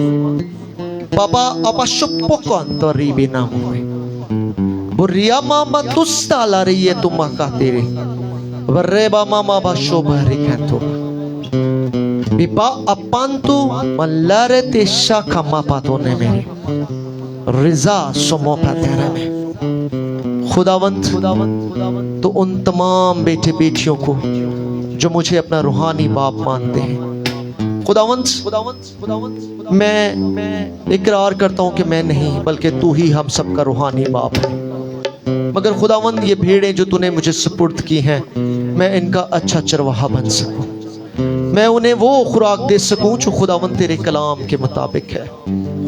पापा अपा शुप्पो कंतो रीबी ना हुए बुरिया मामा तुस्ता ला रही है तुम का तेरे वर्रेबा मामा बाशो भरी कहतो बिपा अपांतु मल्लारे तेशा खम्मा पातो ने मेरे रिजा सोमो पातेरे में। खुदावंत तो उन तमाम बेटे बेटियों को जो मुझे अपना रूहानी बाप मानते हैं, खुदावंत मैं इकरार करता हूँ कि मैं नहीं बल्कि तू ही हम सबका रूहानी बाप है। मगर खुदावंद ये भेड़ें जो तूने मुझे सुपुर्द की हैं, मैं इनका अच्छा चरवाहा बन सकूं, मैं उन्हें वो खुराक दे सकूं जो खुदावंद तेरे कलाम के मुताबिक है।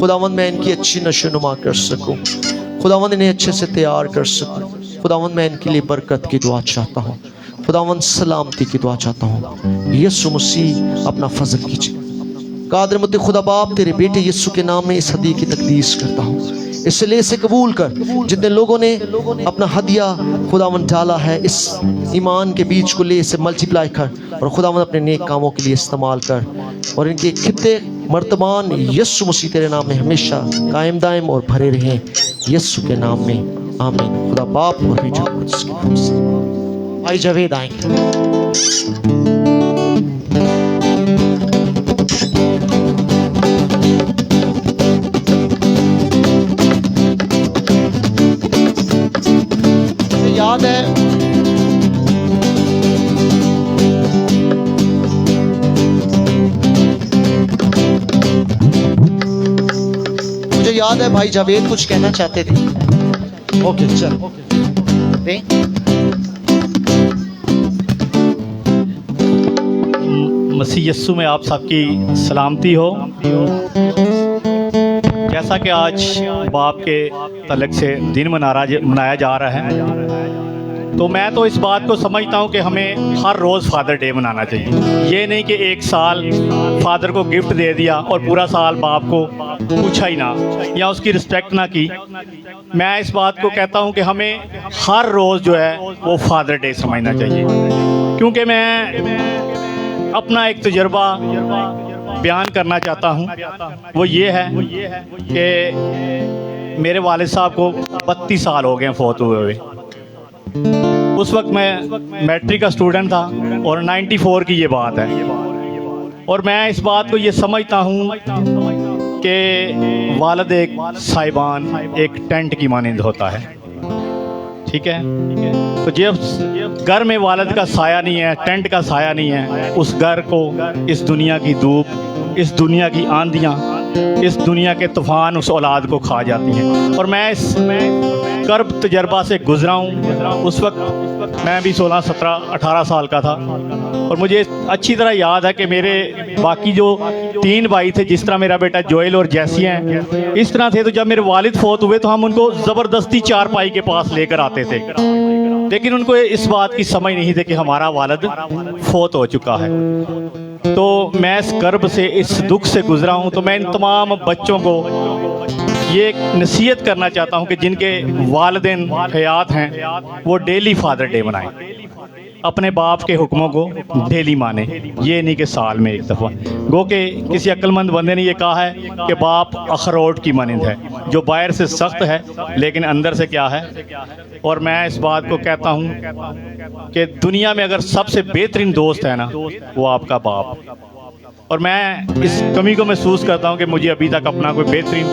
खुदावंद मैं इनकी अच्छी नशोनुमा कर सकूं, खुदावंद इन्हें अच्छे से तैयार कर सकूं। खुदावंद मैं इनके लिए बरकत की दुआ चाहता हूँ, खुदावंद सलामती की दुआ चाहता हूँ। यीशु मसीह अपना फजल कीजिए। कादर मुद्दे खुदा बाप तेरे बेटे यीशु के नाम में इस हदीये की तकदीस करता हूँ, इसलिए इसे कबूल कर। जितने लोगों ने अपना हदिया खुदावंद डाला है, इस ईमान के बीज को ले इसे मल्टीप्लाई कर और खुदावंद अपने नेक कामों के लिए इस्तेमाल कर, और इनके खित्ते मर्तबान यीशु मसीह तेरे नाम में हमेशा कायम दायम और भरे रहें, यीशु के नाम में आमीन। खुदा बाप और बेटे भाई जावेद आएंगे। याद है मुझे याद है भाई जावेद कुछ कहना चाहते थे। ओके चल मसीह यस्सु में आप सबकी सलामती हो। जैसा कि आज बाप के तलक से दिन मनाया जा रहा है, तो मैं तो इस बात को समझता हूँ कि हमें हर रोज़ फादर डे मनाना चाहिए। ये नहीं कि एक साल फादर को गिफ्ट दे दिया और पूरा साल बाप को पूछा ही ना या उसकी रिस्पेक्ट ना की। मैं इस बात को कहता हूँ कि हमें हर रोज़ जो है वो फादर डे समझना चाहिए, क्योंकि मैं अपना एक तजुर्बा बयान करना चाहता हूँ। वो ये है कि मेरे वालिद साहब को 32 साल हो गए फौत हुए। उस वक्त मैं मैट्रिक का स्टूडेंट था और 94 की ये बात है, और मैं इस बात को ये समझता हूँ कि वालिद एक साहिबान एक टेंट की मानिंद होता है, ठीक है। तो जब घर में वालिद का साया नहीं है, टेंट का साया नहीं है, उस घर को इस दुनिया की धूप, इस दुनिया की आंधियाँ, इस दुनिया के तूफान उस औलाद को खा जाती हैं। और मैं इस कर्ब तजर्बा से गुजरा हूँ। उस वक्त मैं भी 16, 17, 18 साल का था, और मुझे अच्छी तरह याद है कि मेरे बाकी जो 3 भाई थे, जिस तरह मेरा बेटा जोएल और जैसी हैं, इस तरह थे। तो जब मेरे वालिद फौत हुए तो हम उनको ज़बरदस्ती चारपाई के पास लेकर आते थे, लेकिन उनको इस बात की समझ नहीं थी कि हमारा वालिद फौत हो चुका है। तो मैं इस कर्ब से, इस दुख से गुजरा हूँ। तो मैं इन तमाम बच्चों को ये एक नसीहत करना चाहता हूँ कि जिनके वालिदैन हयात हैं वो डेली फादर डे मनाएं। अपने बाप के हुक्मों को डेली माने, ये नहीं कि साल में एक दफ़ा। गो के किसी अक्लमंद बंदे ने ये कहा है कि बाप अखरोट की मानंद है, जो बाहर से सख्त है लेकिन अंदर से क्या है। और मैं इस बात को कहता हूँ कि दुनिया में अगर सबसे बेहतरीन दोस्त है ना, वो आपका बाप। और मैं इस कमी को महसूस करता हूँ कि मुझे अभी तक अपना कोई बेहतरीन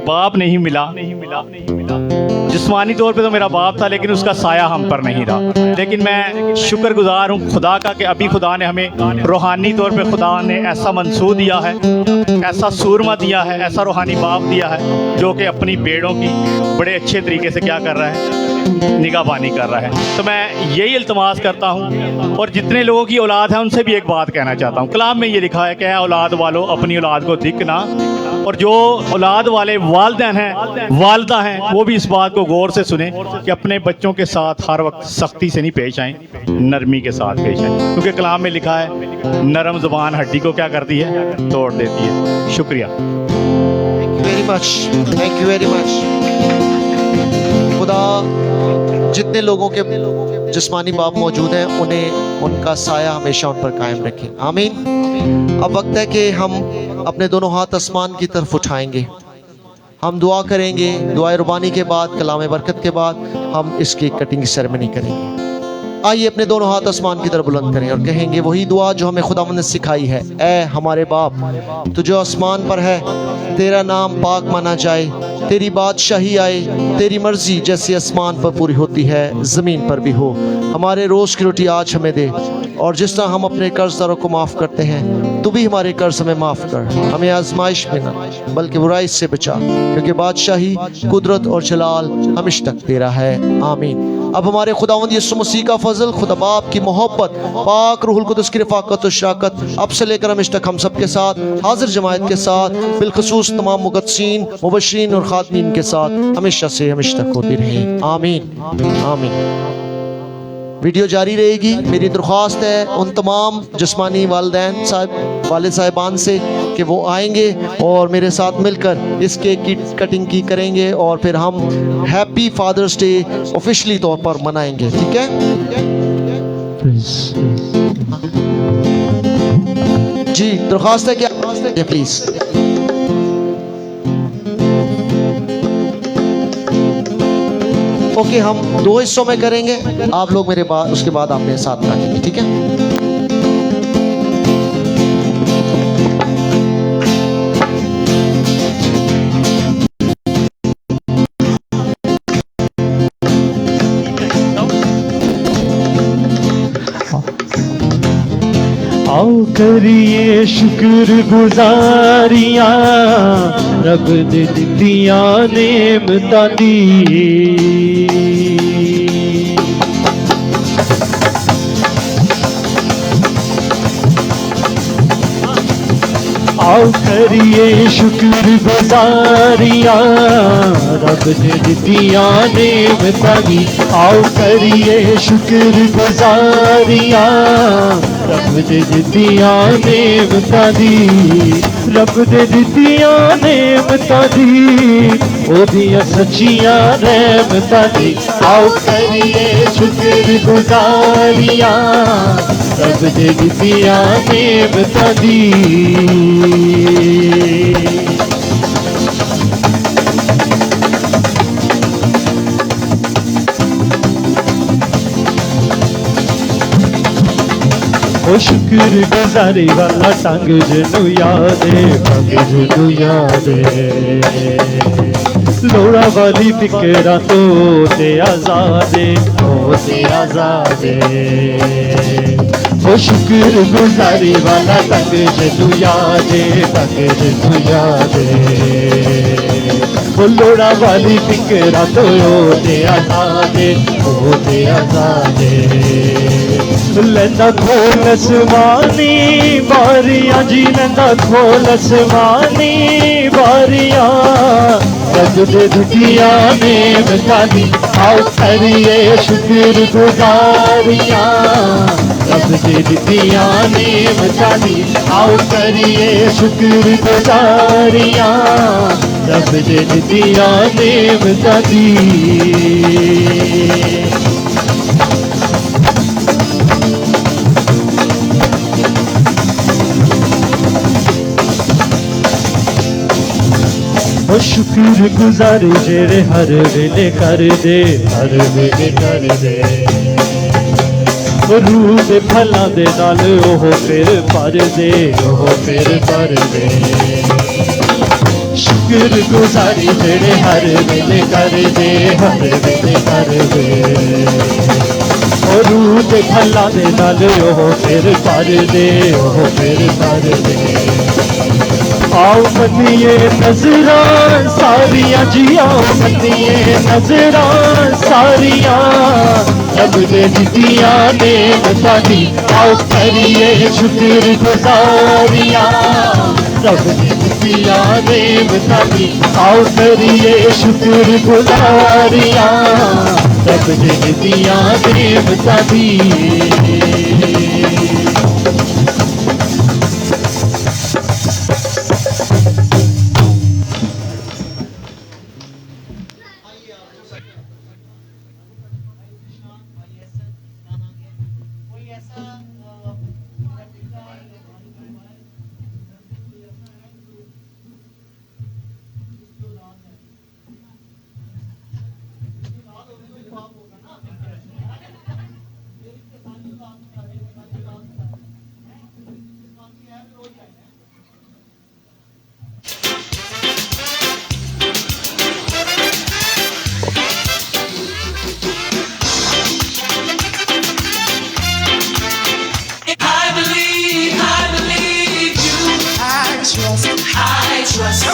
बाप नहीं मिला। जिस्मानी तौर पे तो मेरा बाप था, लेकिन उसका साया हम पर नहीं रहा। लेकिन मैं शुक्रगुजार हूँ खुदा का कि अभी खुदा ने हमें रूहानी तौर पे खुदा ने ऐसा मंसूर दिया है, ऐसा सूरमा दिया है, ऐसा रूहानी बाप दिया है जो कि अपनी बेड़ों की बड़े अच्छे तरीके से क्या कर रहा है, निगाहबानी कर रहा है। तो मैं यही इल्तमास करता हूँ। और जितने लोगों की औलाद है उनसे भी एक बात कहना चाहता हूँ। कलाम में ये लिखा है कि ऐ औलाद वालों, अपनी औलाद को दिखना। और जो औलाद वाले वालिदैन हैं, वालदा हैं, वो भी इस बात को गौर से सुने कि अपने बच्चों के साथ हर वक्त सख्ती से नहीं पेश आएँ, नरमी के साथ पेश आएँ। क्योंकि कलाम में लिखा है नरम ज़ुबान हड्डी को क्या करती है, तोड़ देती है। शुक्रिया। Thank you very much. खुदा जितने लोगों के जिस्मानी बाप मौजूद हैं उन्हें उनका साया हमेशा उन पर कायम रखे। आमीन। अब वक्त है कि हम अपने दोनों हाथ आसमान की तरफ उठाएंगे, हम दुआ करेंगे। दुआ रुबानी के बाद, कलाम बरकत के बाद हम इसकी कटिंग की सेरेमनी करेंगे। आइए अपने दोनों हाथ आसमान की तरफ बुलंद करें और कहेंगे वही दुआ जो हमें खुदावंद ने सिखाई है। ऐ हमारे बाप, तू जो आसमान पर है, तेरा नाम पाक माना जाए, तेरी बादशाही आए, तेरी मर्जी जैसे आसमान पर पूरी होती है ज़मीन पर भी हो। हमारे रोज़ की रोटी आज हमें दे, और जिस तरह हम अपने कर्जदारों को माफ़ करते हैं, तू भी हमारे कर्ज हमें माफ़ कर। हमें आजमाइश में ना बल्कि बुराई से बचा, क्योंकि बादशाही, कुदरत और जलाल हमेशा तक तेरा है। आमीन। अब हमारे खुदावंद यीशु मसीह का फजल, खुदा बाप की मोहब्बत, पाक रूहुल कुद्दूस की रफ़ाकत और शराकत अब से लेकर हमेशा तक हम सब के साथ, हाजिर जमायत के साथ, बिलखुसूस तमाम मुक़द्दसीन, मुबश्शिरीन और ख़ातिमीन के साथ हमेशा से हमेशा तक होती रहे। आमीन आमीन। वीडियो जारी रहेगी। मेरी दरख्वास्त है उन तमाम जिस्मानी वालिदैन साहब, वालिद साहिबान से कि वो आएंगे और मेरे साथ मिलकर इस केक की कटिंग की करेंगे और फिर हम हैप्पी फादर्स डे ऑफिशियली तौर पर मनाएंगे। ठीक है जी। दरख्वास्त है क्या प्लीज। ओके, हम 2 हिस्सों में करेंगे। आप लोग मेरे बाद, उसके बाद आप मेरे साथ काटेंगे। ठीक है। आओ करिए शुक्र गुजारियां, रब ने दित्तियां नेमतां दी। आओ करिए शुक्र गुजारियां, रब ने दित्तियां नेमतां दी। आओ करिए शुक्र गुजारियां, रब ने दित्तियां नेमतां दी। रब ने दित्तियां नेमतां दी, ओदियां सच्चियां रहमतां दी। आओ करिए शुक्र गुजारियां, रब ने दित्तियां नेमतां दी। ओ शुक्र गुजारी वाला टंग जनु यादे, टंग जनु यादे। लोड़ा वाली फिकरा तो ते आजादे, ओ ते आजादे। ओ शुक्र गुजारी वाला टंग जनु यादे, टंग जनु यादे। ओ लोड़ा वाली फिकरा तो ते आजादे, ओ ते आजादे। लैंदा खोल आसमानी बारियां जी, लैंदा खोल आसमानी बारियां, रब दे दित्तियां नेमतां दी। आओ करिए शुक्र गुजारियां, रब दे दित्तियां नेमतां दी। आओ करिए शुक्र गुजारियां, रब दे दित्तियां नेमतां दी। ओ शुक्र गुजार जेरे हर वेले कर दे, हर वेले कर दे। रूह दे फलां दे नाल ओह फिर भर दे, ओह फिर भर दे। शुक्र गुजारी जेरे हर वेले कर दे, हर वेले कर दे। रूह दे फलां दे नाल ओह फिर भर दे, ओह फिर भर दे। आओ मनिए नजरां सारियां जी, आओ मनिए नजरां सारियां, रब दे दित्तियां नेमतां दी आओ करिए शुक्र गुजारियां। रब दे दित्तियां नेमतां दी आओ करिए शुक्र गुजारियां। रब दे दित्तियां नेमतां दी। I trust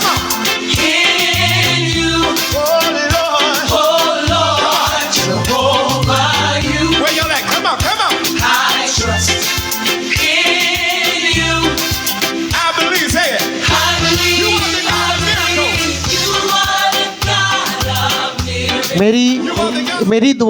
in you, oh Lord, Jehovah, you. Where y'all at? Come on, come on. I trust in you. I believe, say it. I believe, You are the God of miracles. you are the God of miracles. मेरी दुआ